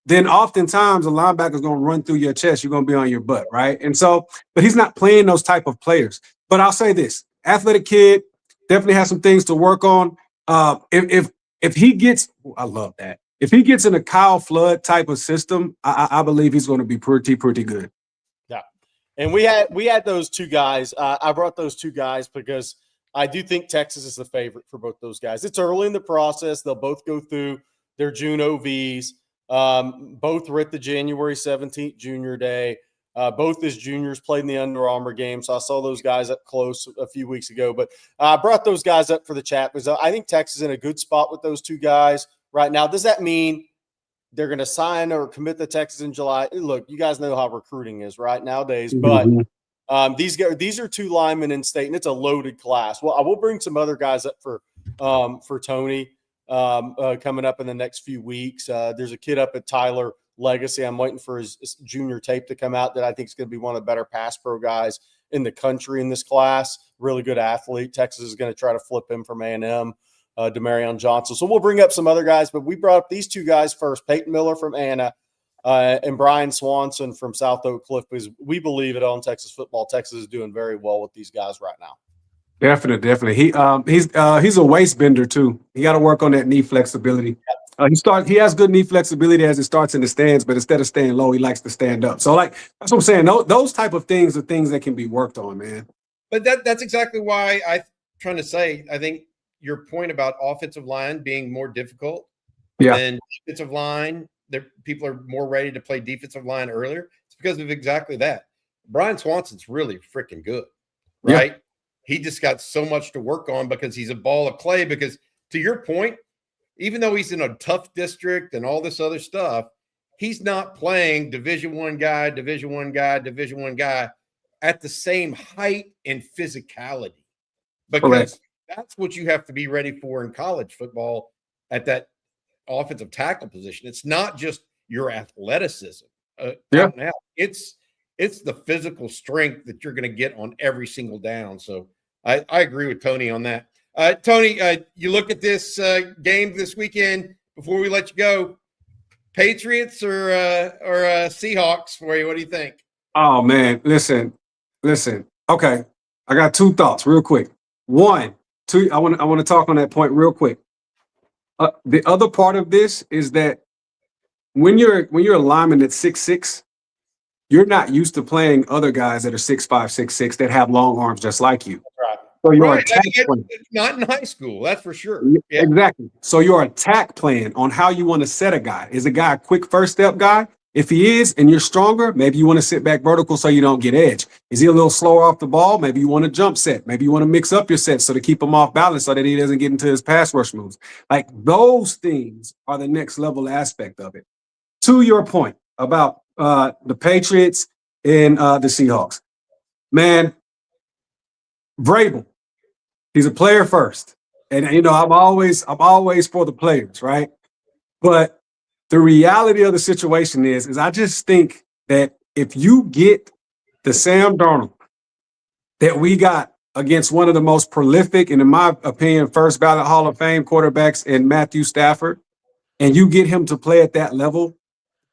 then oftentimes a linebacker is going to run through your chest. You're going to be on your butt, right? And so, but he's not playing those type of players. But I'll say this: athletic kid, definitely has some things to work on. If he gets, I love that. If he gets in a Kyle Flood type of system, I believe he's going to be pretty good. Yeah, and we had those two guys. I brought those two guys because I do think Texas is the favorite for both those guys. It's early in the process. They'll both go through their June OVs. Both were at the January 17th Junior Day. Both as juniors played in the Under Armour game, so I saw those guys up close a few weeks ago. But I brought those guys up for the chat because I think Texas is in a good spot with those two guys right now. Does that mean they're going to sign or commit to Texas in July? Look, you guys know how recruiting is right nowadays. But these are two linemen in state, and it's a loaded class. Well, I will bring some other guys up for Tony coming up in the next few weeks. There's a kid up at Tyler Legacy. I'm waiting for his junior tape to come out that I think is going to be one of the better pass pro guys in the country in this class. Really good athlete. Texas is going to try to flip him from A&M. Demarion Johnson. So we'll bring up some other guys, but we brought up these two guys first, Peyton Miller from Anna and Brian Swanson from South Oak Cliff, because we believe it on Texas football. Texas is doing very well with these guys right now. Definitely. He's a waist bender too. He got to work on that knee flexibility. He has good knee flexibility as it starts in the stands, but instead of staying low, he likes to stand up. So like that's what I'm saying. Those type of things are things that can be worked on, man. But that's exactly why I'm trying to say, I think your point about offensive line being more difficult than defensive line, people are more ready to play defensive line earlier. It's because of exactly that. Brian Swanson's really freaking good, right? Yeah. He just got so much to work on because he's a ball of clay. Because to your point, even though he's in a tough district and all this other stuff, he's not playing Division I guy at the same height and physicality, because that's what you have to be ready for in college football at that offensive tackle position. It's not just your athleticism. It's the physical strength that you're going to get on every single down. So I agree with Tony on that. Tony, you look at this game this weekend before we let you go. Patriots or Seahawks for you? What do you think? Oh man, listen. Okay, I got two thoughts real quick. One, two. I want to talk on that point real quick. The other part of this is that when you're a lineman that's 6'6", you're not used to playing other guys that are 6'5", 6'6", that have long arms just like you. Right. So your attack plan, not in high school, that's for sure. Yeah. Exactly. So your attack plan on how you want to set a guy. Is a guy a quick first step guy? If he is, and you're stronger, maybe you want to sit back vertical so you don't get edge. Is he a little slower off the ball? Maybe you want to jump set. Maybe you want to mix up your sets so to keep him off balance so that he doesn't get into his pass rush moves. Like those things are the next level aspect of it. To your point about the Patriots and the Seahawks, Man, Vrabel, he's a player first. And I'm always for the players, right? But the reality of the situation is I just think that if you get the Sam Darnold that we got against one of the most prolific and, in my opinion, first ballot Hall of Fame quarterbacks in Matthew Stafford, and you get him to play at that level,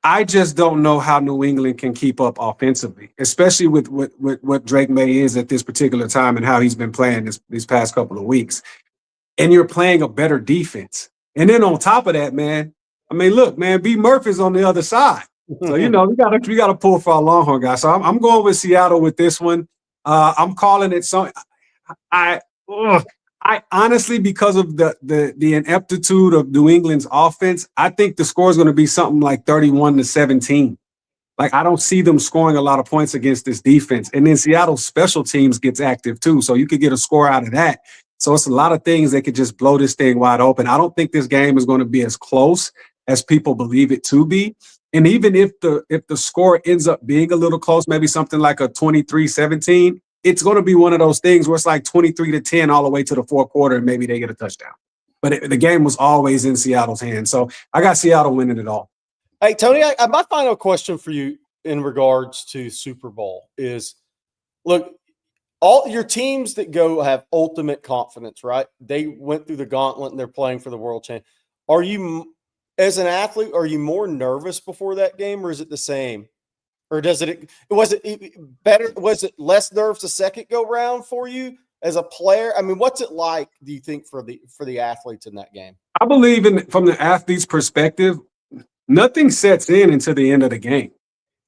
I just don't know how New England can keep up offensively, especially with what Drake May is at this particular time and how he's been playing these past couple of weeks. And you're playing a better defense. And then on top of that, man, I mean, look, man, B. Murphy's on the other side. So, we gotta pull for our Longhorn guys. So I'm going with Seattle with this one. I'm calling it some. I honestly, because of the ineptitude of New England's offense, I think the score is going to be something like 31-17. Like, I don't see them scoring a lot of points against this defense. And then Seattle's special teams gets active too, so you could get a score out of that. So it's a lot of things that could just blow this thing wide open. I don't think this game is going to be as close as people believe it to be. And even if the score ends up being a little close, maybe something like a 23-17, it's going to be one of those things where it's like 23-10 all the way to the fourth quarter, and maybe they get a touchdown. But the game was always in Seattle's hands. So I got Seattle winning it all. Hey, Tony, my final question for you in regards to Super Bowl is, look, all your teams that go have ultimate confidence, right? They went through the gauntlet and they're playing for the world champ. Are you, as an athlete, are you more nervous before that game, or is it the same? Or was it better? Was it less nerves the second go round for you as a player? I mean, what's it like, do you think, for the athletes in that game? I believe from the athlete's perspective, nothing sets in until the end of the game.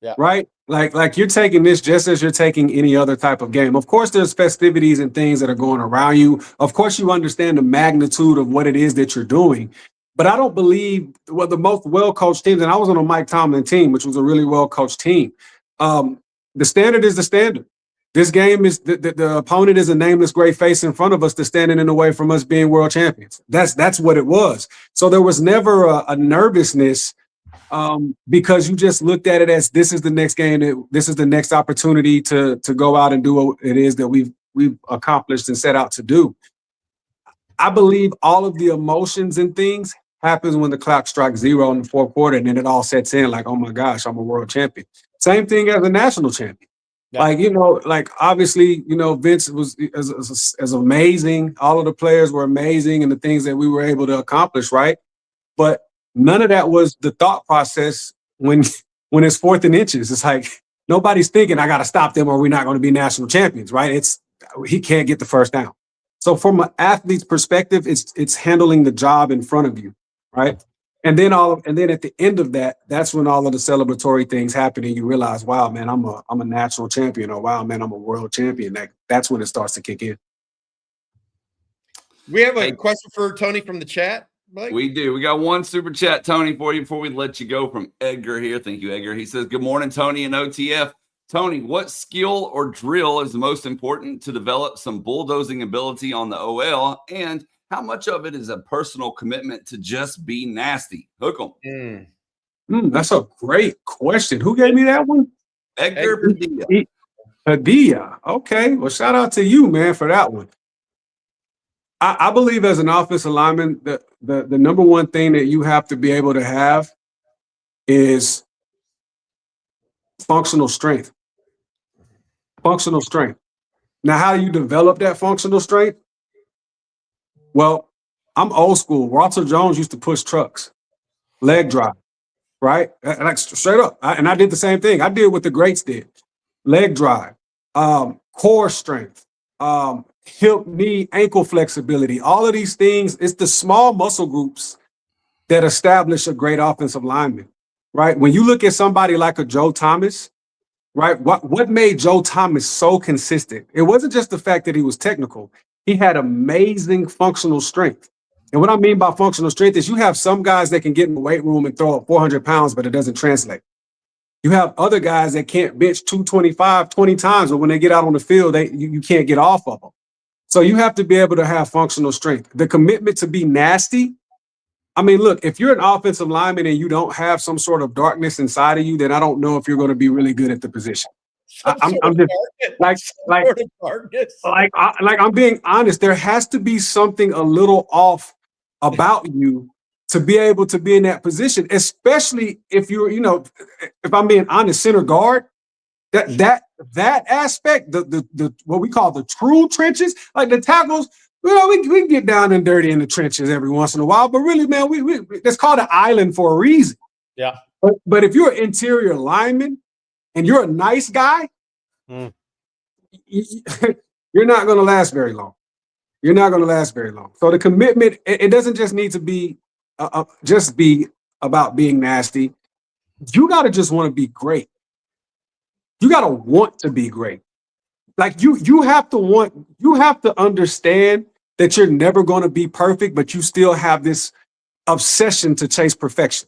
Yeah. Right? Like you're taking this just as you're taking any other type of game. Of course, there's festivities and things that are going around you. Of course, you understand the magnitude of what it is that you're doing. But I don't believe the most well-coached teams, and I was on a Mike Tomlin team, which was a really well-coached team. The standard is the standard. This game is the opponent is a nameless gray face in front of us that's standing in the way from us being world champions. That's what it was. So there was never a nervousness because you just looked at it as this is the next game. This is the next opportunity to go out and do what it is that we've accomplished and set out to do. I believe all of the emotions and things happens when the clock strikes zero in the fourth quarter, and then it all sets in like, oh my gosh, I'm a world champion. Same thing as a national champion. Yeah. Obviously, Vince was as amazing. All of the players were amazing and the things that we were able to accomplish, right? But none of that was the thought process when it's fourth and inches. It's like nobody's thinking I got to stop them or we're not going to be national champions, right? He can't get the first down. So from an athlete's perspective, it's handling the job in front of you, right? And then at the end of that, that's when all of the celebratory things happen, and you realize, wow, man, I'm a national champion, or wow, man, I'm a world champion. That's when it starts to kick in. We have a question for Tony from the chat, Blake? We do. We got one super chat, Tony, for you before we let you go, from Edgar here. Thank you, Edgar. He says, good morning, Tony and OTF. Tony, what skill or drill is the most important to develop some bulldozing ability on the OL, and how much of it is a personal commitment to just be nasty? Hook 'em. That's a great question. Who gave me that one? Edgar Padilla. Padilla. Okay. Well, shout out to you, man, for that one. I believe as an offensive lineman, the number one thing that you have to be able to have is functional strength. Functional strength. Now, how do you develop that functional strength? Well, I'm old school. Walter Jones used to push trucks, leg drive, right? Like straight up. And I did the same thing. I did what the greats did. Leg drive, core strength, hip, knee, ankle flexibility. All of these things, it's the small muscle groups that establish a great offensive lineman, right? When you look at somebody like a Joe Thomas, right? What made Joe Thomas so consistent? It wasn't just the fact that he was technical. He had amazing functional strength. And what I mean by functional strength is you have some guys that can get in the weight room and throw up 400 pounds, but it doesn't translate. You have other guys that can't bench 225 20 times, but when they get out on the field, you can't get off of them. So you have to be able to have functional strength. The commitment to be nasty. I mean, look, if you're an offensive lineman and you don't have some sort of darkness inside of you, then I don't know if you're going to be really good at the position. I'm just like I'm being honest. There has to be something a little off about you to be able to be in that position, especially if you're, if I'm being honest, center guard. That aspect, the what we call the true trenches, like the tackles, we get down and dirty in the trenches every once in a while, but really, man, we that's called an island for a reason. Yeah. But if you're an interior lineman and you're a nice guy, you're not going to last very long. You're not going to last very long. So the commitment, it doesn't just need to be just be about being nasty. You got to just want to be great. You got to want to be great. Like you have to understand that you're never going to be perfect, but you still have this obsession to chase perfection.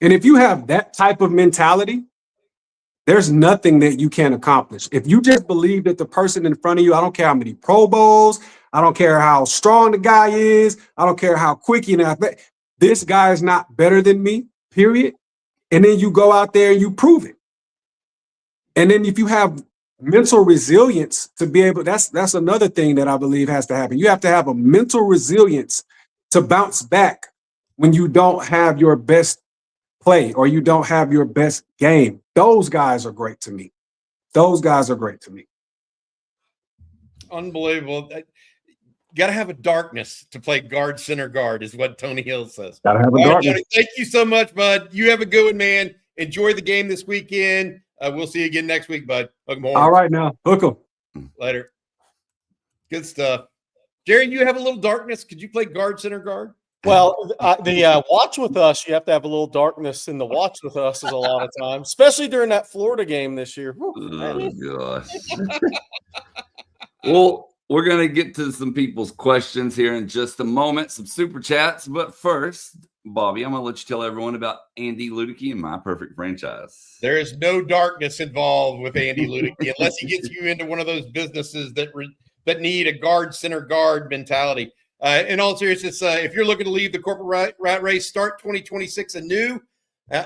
And if you have that type of mentality, there's nothing that you can't accomplish. If you just believe that the person in front of you, I don't care how many Pro Bowls, I don't care how strong the guy is, I don't care how quick he is, this guy is not better than me, period. And then you go out there and you prove it. And then if you have mental resilience to be able, that's another thing that I believe has to happen. You have to have a mental resilience to bounce back when you don't have your best play or you don't have your best game. Those guys are great to me. Those guys are great to me. Unbelievable. Got to have a darkness to play guard, center guard is what Tony Hill says. Got to have a darkness. Tony, thank you so much, bud. You have a good one, man. Enjoy the game this weekend. We'll see you again next week, bud. All right, now. Hook 'em. Later. Good stuff. Jerry, you have a little darkness. Could you play guard, center guard? Well, the watch with us, you have to have a little darkness in the watch with us is a lot of times, especially during that Florida game this year. Oh, gosh. Well, we're going to get to some people's questions here in just a moment, some super chats. But first, Bobby, I'm going to let you tell everyone about Andy Ludicky and My Perfect Franchise. There is no darkness involved with Andy Ludicky unless he gets you into one of those businesses that need a guard, center guard mentality. In all seriousness, if you're looking to leave the corporate rat race, start 2026 anew,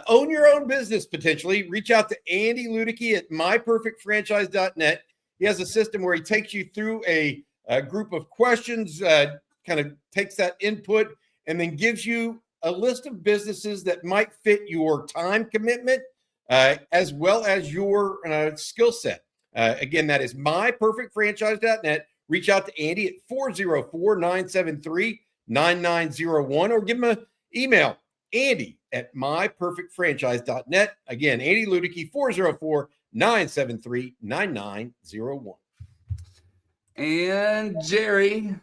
own your own business potentially, reach out to Andy Ludicky at myperfectfranchise.net. He has a system where he takes you through a group of questions, kind of takes that input, and then gives you a list of businesses that might fit your time commitment as well as your skill set. Again, that is myperfectfranchise.net. Reach out to Andy at 404-973-9901 or give him an email, Andy at myperfectfranchise.net. Again, Andy Ludicky, 404-973-9901. And Jerry,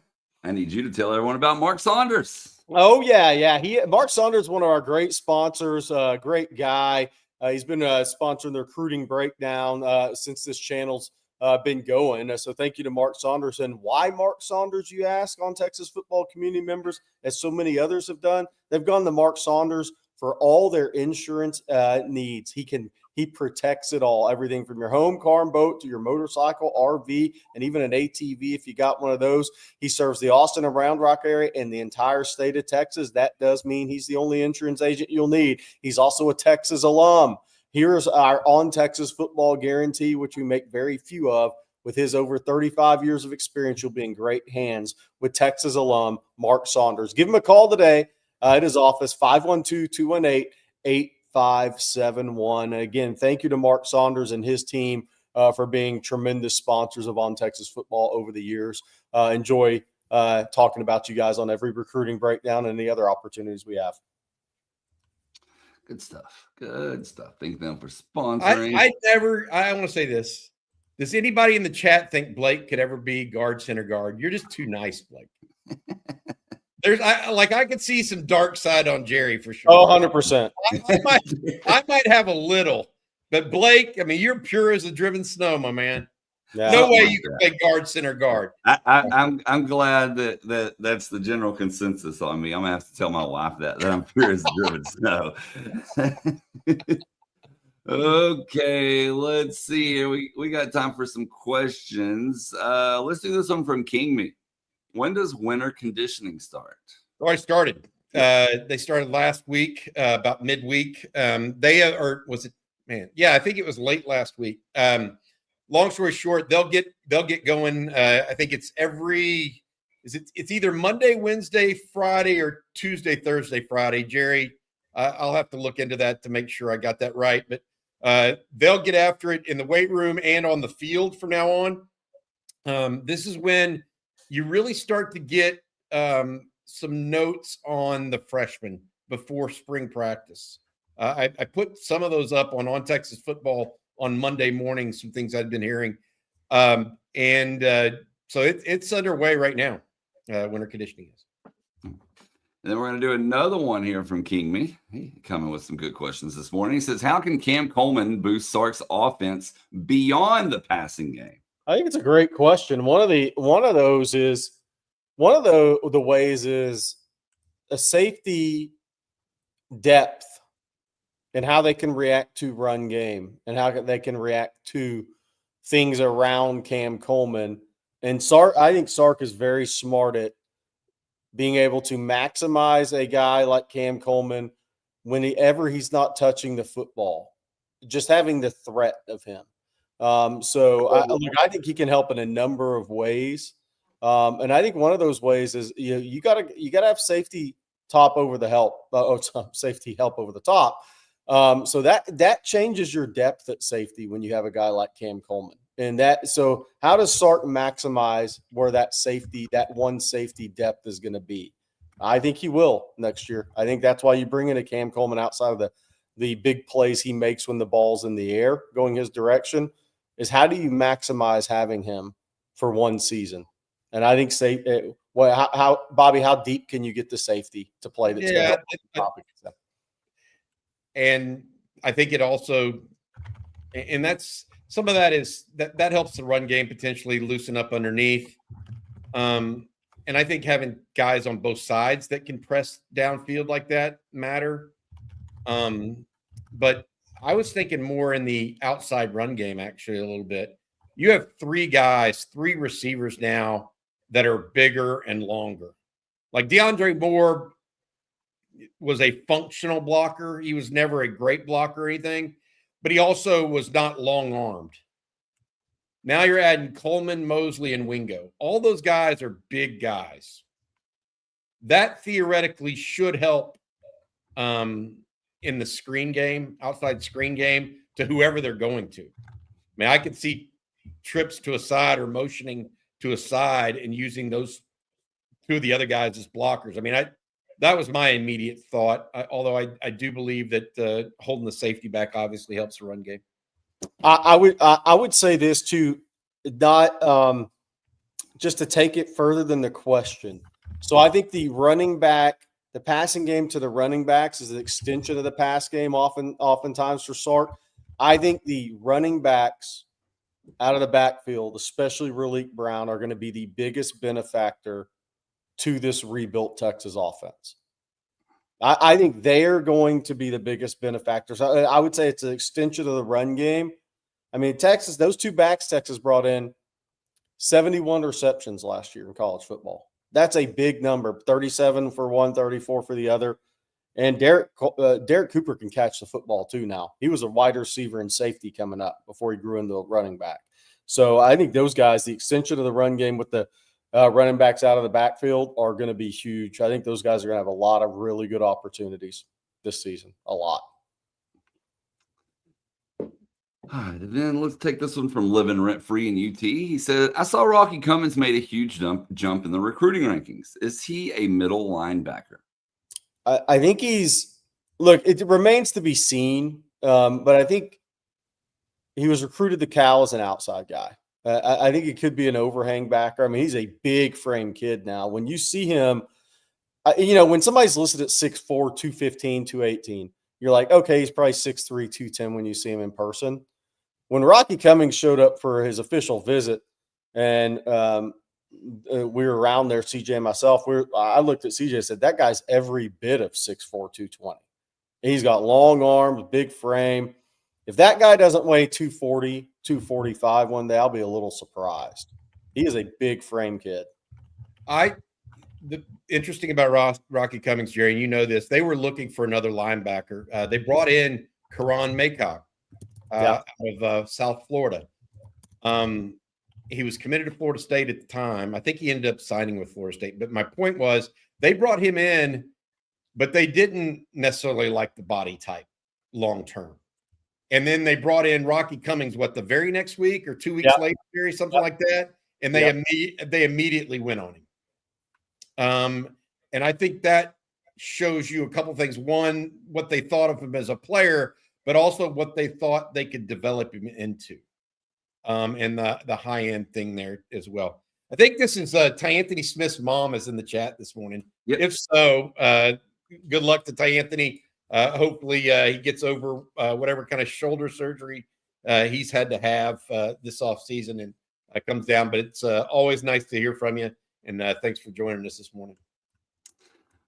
I need you to tell everyone about Mark Saunders. Oh, yeah. Mark Saunders is one of our great sponsors, great guy. He's been sponsoring the Recruiting Breakdown since this channel's been going. So thank you to Mark Saunders. And why Mark Saunders, you ask, on Texas football community members, as so many others have done? They've gone to Mark Saunders for all their insurance needs. He protects it all, everything from your home, car, and boat to your motorcycle, RV, and even an ATV if you got one of those. He serves the Austin and Round Rock area and the entire state of Texas. That does mean he's the only insurance agent you'll need. He's also a Texas alum. Here's our On Texas Football guarantee, which we make very few of. With his over 35 years of experience, you'll be in great hands with Texas alum Mark Saunders. Give him a call today at his office, 512-218-8571. Again, thank you to Mark Saunders and his team for being tremendous sponsors of On Texas Football over the years. Enjoy talking about you guys on every Recruiting Breakdown and the other opportunities we have. Good stuff. Good stuff. Thank them for sponsoring. I want to say this. Does anybody in the chat think Blake could ever be guard, center guard? You're just too nice, Blake. I could see some dark side on Jerry for sure. Oh, 100%. I might have a little, but Blake, I mean, you're pure as a driven snow, my man. Yeah. No way you can play guard, center guard. I'm glad that that's the general consensus on me. I'm gonna have to tell my wife that I'm pure as driven snow. Okay, let's see here. We got time for some questions. Let's do this one from King Me. When does winter conditioning start? Oh, I started. They started last week, about midweek. Was it Man, yeah, I think it was late last week. Long story short, they'll get going. I think it's it's either Monday, Wednesday, Friday, or Tuesday, Thursday, Friday. Jerry, I'll have to look into that to make sure I got that right. But they'll get after it in the weight room and on the field from now on. This is when you really start to get some notes on the freshmen before spring practice. I put some of those up on Texas Football on Monday morning, some things I'd been hearing. So it's underway right now, winter conditioning is. And then we're going to do another one here from King Me. He coming with some good questions this morning. He says, how can Cam Coleman boost Sark's offense beyond the passing game? I think it's a great question. One of the ways is a safety depth and how they can react to run game and how they can react to things around Cam Coleman. And Sark, I think Sark is very smart at being able to maximize a guy like Cam Coleman whenever he's not touching the football, just having the threat of him. I think he can help in a number of ways. And I think one of those ways is you got to have safety top over the help. Safety help over the top. So that changes your depth at safety when you have a guy like Cam Coleman. So how does Sark maximize where that one safety depth is going to be? I think he will next year. I think that's why you bring in a Cam Coleman outside of the big plays he makes when the ball's in the air going his direction. Is how do you maximize having him for one season? And I think Bobby, how deep can you get the safety to play the topic? And I think it also, and that's some of that is that helps the run game potentially loosen up underneath. And I think having guys on both sides that can press downfield like that matter. But I was thinking more in the outside run game, actually, a little bit. You have three receivers now that are bigger and longer. Like DeAndre Moore was a functional blocker. He was never a great blocker or anything, but he also was not long-armed. Now you're adding Coleman, Mosley, and Wingo. All those guys are big guys. That theoretically should help in the screen game, outside screen game, to whoever they're going to. I mean, I could see trips to a side or motioning to a side and using those two of the other guys as blockers. I mean, that was my immediate thought, although I do believe that holding the safety back obviously helps the run game. I would say this too, not just to take it further than the question. So I think the passing game to the running backs is an extension of the pass game oftentimes for Sark. I think the running backs out of the backfield, especially Raleek Brown, are going to be the biggest benefactor to this rebuilt Texas offense. I think they are going to be the biggest benefactors. I would say it's an extension of the run game. I mean, those two backs Texas brought in 71 receptions last year in college football. That's a big number, 37 for one, 34 for the other. And Derek Cooper can catch the football too now. He was a wide receiver and safety coming up before he grew into a running back. So I think those guys, the extension of the run game with the running backs out of the backfield, are going to be huge. I think those guys are going to have a lot of really good opportunities this season, a lot. All right, then let's take this one from Living Rent Free in UT. He said, I saw Rocky Cummins made a huge jump in the recruiting rankings. Is he a middle linebacker? I think it remains to be seen, but I think he was recruited to Cal as an outside guy. I think it could be an overhang backer. I mean, he's a big frame kid now. When you see him, when somebody's listed at 6'4", 215, 218, you're like, okay, he's probably 6'3", 210 when you see him in person. When Rocky Cummings showed up for his official visit and we were around there, CJ and myself, I looked at CJ and said, that guy's every bit of 6'4", 220. He's got long arms, big frame. If that guy doesn't weigh 240, 245 one day, I'll be a little surprised. He is a big frame kid. The interesting about Rocky Cummings, Jerry, and you know this, they were looking for another linebacker. They brought in Karan Maycock. out of South Florida. He was committed to Florida State at the time. I think he ended up signing with Florida State. But my point was they brought him in, but they didn't necessarily like the body type long term. And then they brought in Rocky Cummings, the very next week or 2 weeks later, something like that. And they immediately went on him. And I think that shows you a couple things. One, what they thought of him as a player, but also what they thought they could develop him into. And the high end thing there as well. I think this is Ty Anthony Smith's mom is in the chat this morning. Yep. If so, good luck to Ty Anthony. Hopefully he gets over whatever kind of shoulder surgery he's had to have this off season and comes down. But it's always nice to hear from you. And thanks for joining us this morning.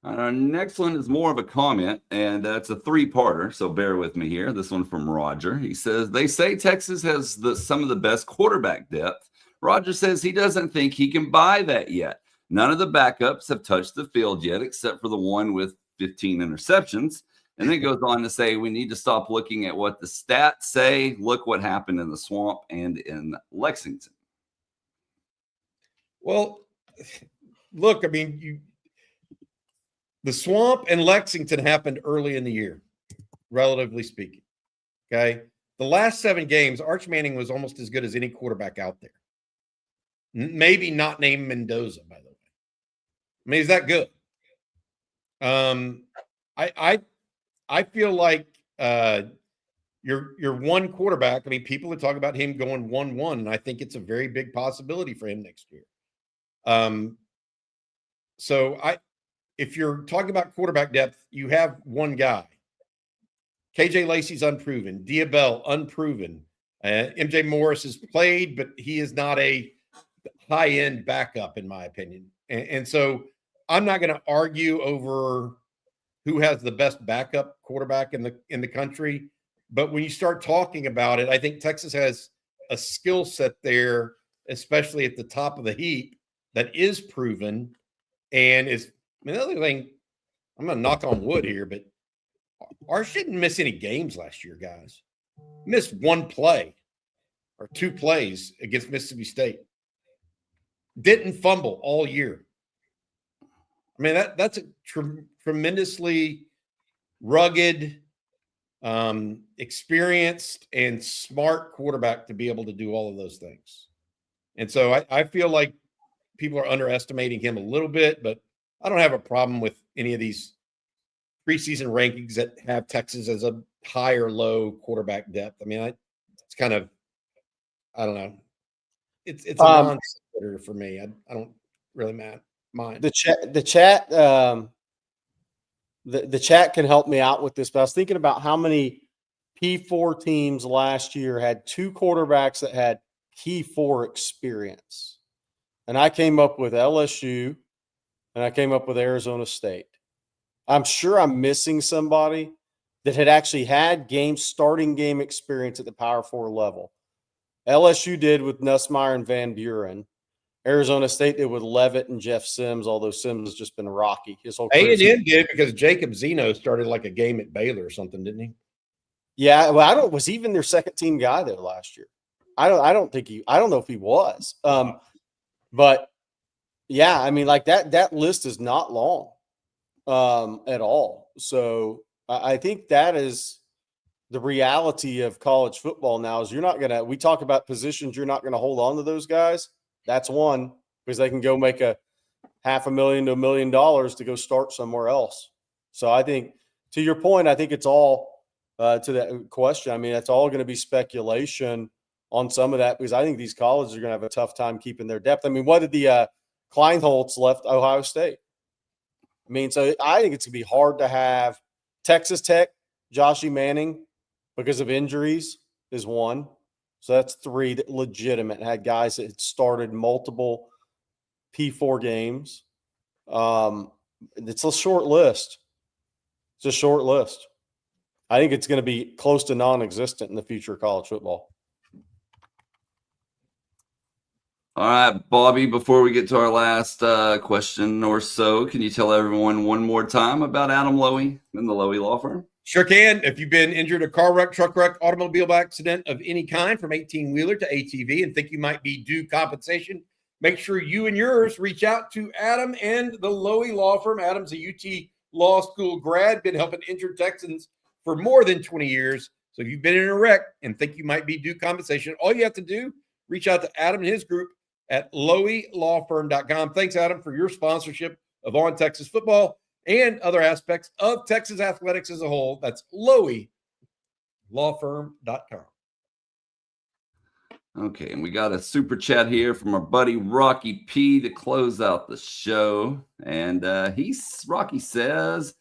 Our next one is more of a comment, and it's a three-parter, so bear with me here. This one from Roger. He says, they say Texas has some of the best quarterback depth. Roger says he doesn't think he can buy that yet. None of the backups have touched the field yet, except for the one with 15 interceptions. And then it goes on to say, we need to stop looking at what the stats say. Look what happened in the Swamp and in Lexington. Well, look, I mean, the Swamp and Lexington happened early in the year, relatively speaking. Okay. The last 7 games, Arch Manning was almost as good as any quarterback out there. Maybe not named Mendoza, by the way. I mean, is that good? I feel like your one quarterback. I mean, people are talking about him going 1-1, and I think it's a very big possibility for him next year. If you're talking about quarterback depth, you have one guy. KJ Lacey's unproven. Diabell, unproven. MJ Morris has played, but he is not a high-end backup, in my opinion. And so I'm not going to argue over who has the best backup quarterback in the country. But when you start talking about it, I think Texas has a skill set there, especially at the top of the heap, that is proven and is – another thing, I'm going to knock on wood here, but Arch didn't miss any games last year, guys. Missed 1 play or 2 plays against Mississippi State. Didn't fumble all year. I mean, that's a tremendously rugged, experienced, and smart quarterback to be able to do all of those things. And so I feel like people are underestimating him a little bit, but I don't have a problem with any of these preseason rankings that have Texas as a high or low quarterback depth. I mean, it's kind of, I don't know. It's a non-sequitur for me. I don't really mind. The chat can help me out with this, but I was thinking about how many P4 teams last year had 2 quarterbacks that had P4 experience. And I came up with LSU and I came up with Arizona State. I'm sure I'm missing somebody that had actually had starting game experience at the Power 4 level. LSU did with Nussmeier and Van Buren. Arizona State did with Leavitt and Jeff Sims, although Sims has just been rocky his whole career. A&M did because Jacob Zeno started like a game at Baylor or something, didn't he? Yeah, well, was he even their second team guy there last year? I don't know if he was. But yeah, I mean, like that list is not long at all. So I think that is the reality of college football now is we talk about positions, you're not going to hold on to those guys. That's one, because they can go make a $500,000 to $1 million to go start somewhere else. So I think, to your point, I think it's all to that question. I mean, it's all going to be speculation on some of that, because I think these colleges are going to have a tough time keeping their depth. I mean, what did the Kleinholz left Ohio State? I mean, so I think it's going to be hard to have Texas Tech, Joshie Manning, because of injuries, is one. So that's 3 that legitimate had guys that had started multiple P4 games. It's a short list. It's a short list. I think it's going to be close to non-existent in the future of college football. All right, Bobby, before we get to our last question or so, can you tell everyone one more time about Adam Lowy and the Lowy Law Firm? Sure can. If you've been injured, a car wreck, truck wreck, automobile accident of any kind, from 18-wheeler to ATV, and think you might be due compensation, make sure you and yours reach out to Adam and the Lowy Law Firm. Adam's a UT Law School grad, been helping injured Texans for more than 20 years. So if you've been in a wreck and think you might be due compensation, all you have to do, reach out to Adam and his group at loweylawfirm.com. Thanks, Adam, for your sponsorship of On Texas Football and other aspects of Texas athletics as a whole. That's loweylawfirm.com. Okay, and we got a super chat here from our buddy Rocky P to close out the show. And Rocky says,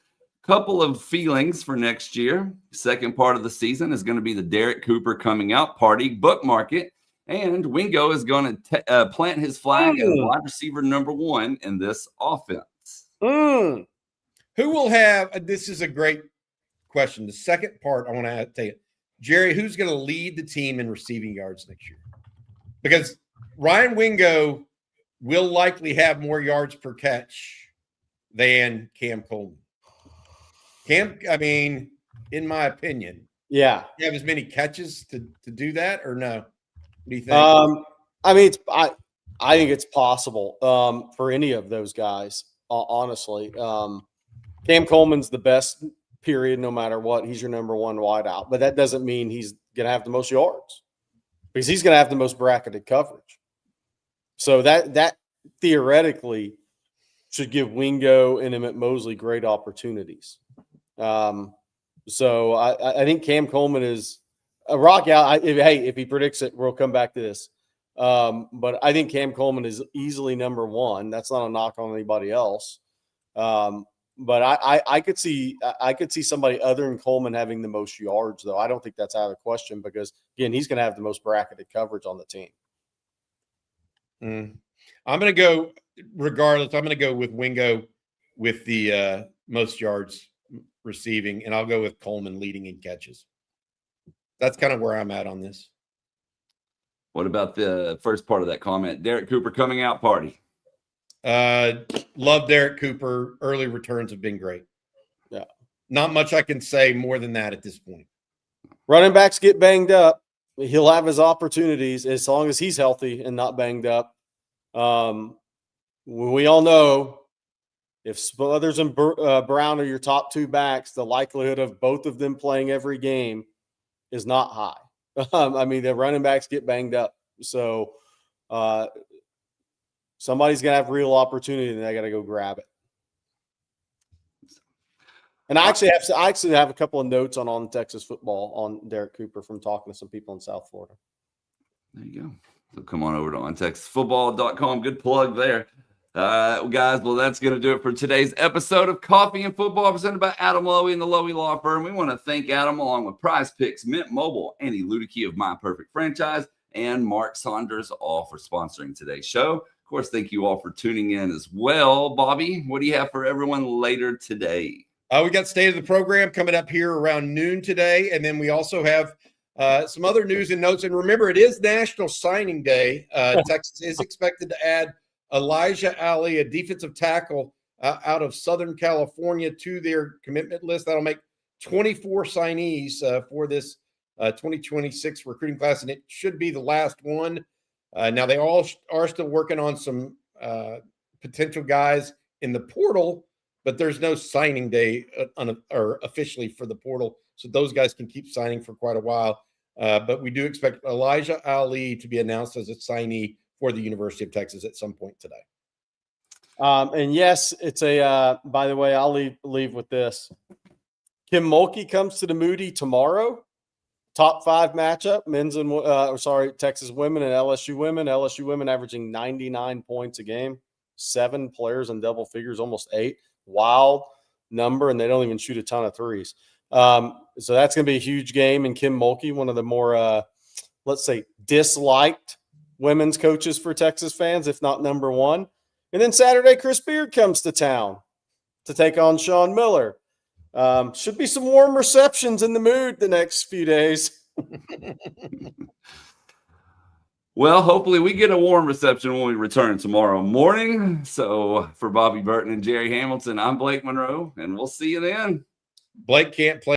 couple of feelings for next year. Second part of the season is going to be the Derek Cooper coming out party, bookmark it. And Wingo is going to plant his flag as wide receiver number 1 in this offense. Who will have, this is a great question. The second part I want to tell you, Jerry, who's going to lead the team in receiving yards next year? Because Ryan Wingo will likely have more yards per catch than Cam Coleman. I mean, in my opinion, Yeah. you have as many catches to do that, or no? What do you think? I mean, I think it's possible for any of those guys, honestly. Cam Coleman's the best, period, no matter what. He's your number 1 wideout. But that doesn't mean he's going to have the most yards, because he's going to have the most bracketed coverage. So that theoretically should give Wingo and Emmett Mosley great opportunities. So I think Cam Coleman is a rock out. If he predicts it, we'll come back to this. But I think Cam Coleman is easily number 1. That's not a knock on anybody else. But I could see somebody other than Coleman having the most yards, though. I don't think that's out of the question, because again, he's going to have the most bracketed coverage on the team. I'm going to go, regardless, I'm going to go with Wingo with the most yards receiving, and I'll go with Coleman leading in catches. That's kind of where I'm at on this. What about the first part of that comment? Derek Cooper coming out party. Love Derek Cooper. Early returns have been great. Yeah. Not much I can say more than that at this point. Running backs get banged up. He'll have his opportunities as long as he's healthy and not banged up. We all know if Smothers and Brown are your top 2 backs, the likelihood of both of them playing every game is not high. I mean, the running backs get banged up. So somebody's going to have real opportunity, and they got to go grab it. And I actually have a couple of notes on Texas football on Derek Cooper from talking to some people in South Florida. There you go. So come on over to ontexasfootball.com. Good plug there. Guys, well, that's going to do it for today's episode of Coffee and Football, presented by Adam Lowy and the Lowy Law Firm. We want to thank Adam, along with Prize Picks, Mint Mobile, Andy Ludicky of My Perfect Franchise, and Mark Saunders, all for sponsoring today's show. Of course, thank you all for tuning in as well. Bobby, what do you have for everyone later today? We got State of the Program coming up here around noon today, and then we also have some other news and notes. And remember, it is National Signing Day. Texas is expected to add Elijah Ali, a defensive tackle out of Southern California, to their commitment list. That'll make 24 signees for this 2026 recruiting class, and it should be the last one. Now, they all are still working on some potential guys in the portal, but there's no signing day or officially for the portal, so those guys can keep signing for quite a while. But we do expect Elijah Ali to be announced as a signee for the University of Texas at some point today. And yes, it's a, by the way, I'll leave with this. Kim Mulkey comes to the Moody tomorrow. Top 5 matchup, Texas women and LSU women. LSU women averaging 99 points a game, 7 players in double figures, almost 8. Wild number, and they don't even shoot a ton of threes. So that's going to be a huge game. And Kim Mulkey, one of the more, let's say, disliked women's coaches for Texas fans, if not number 1. And then Saturday, Chris Beard comes to town to take on Sean Miller. Should be some warm receptions in the mood the next few days. Well, hopefully we get a warm reception when we return tomorrow morning. So for Bobby Burton and Jerry Hamilton, I'm Blake Monroe, and we'll see you then. Blake can't play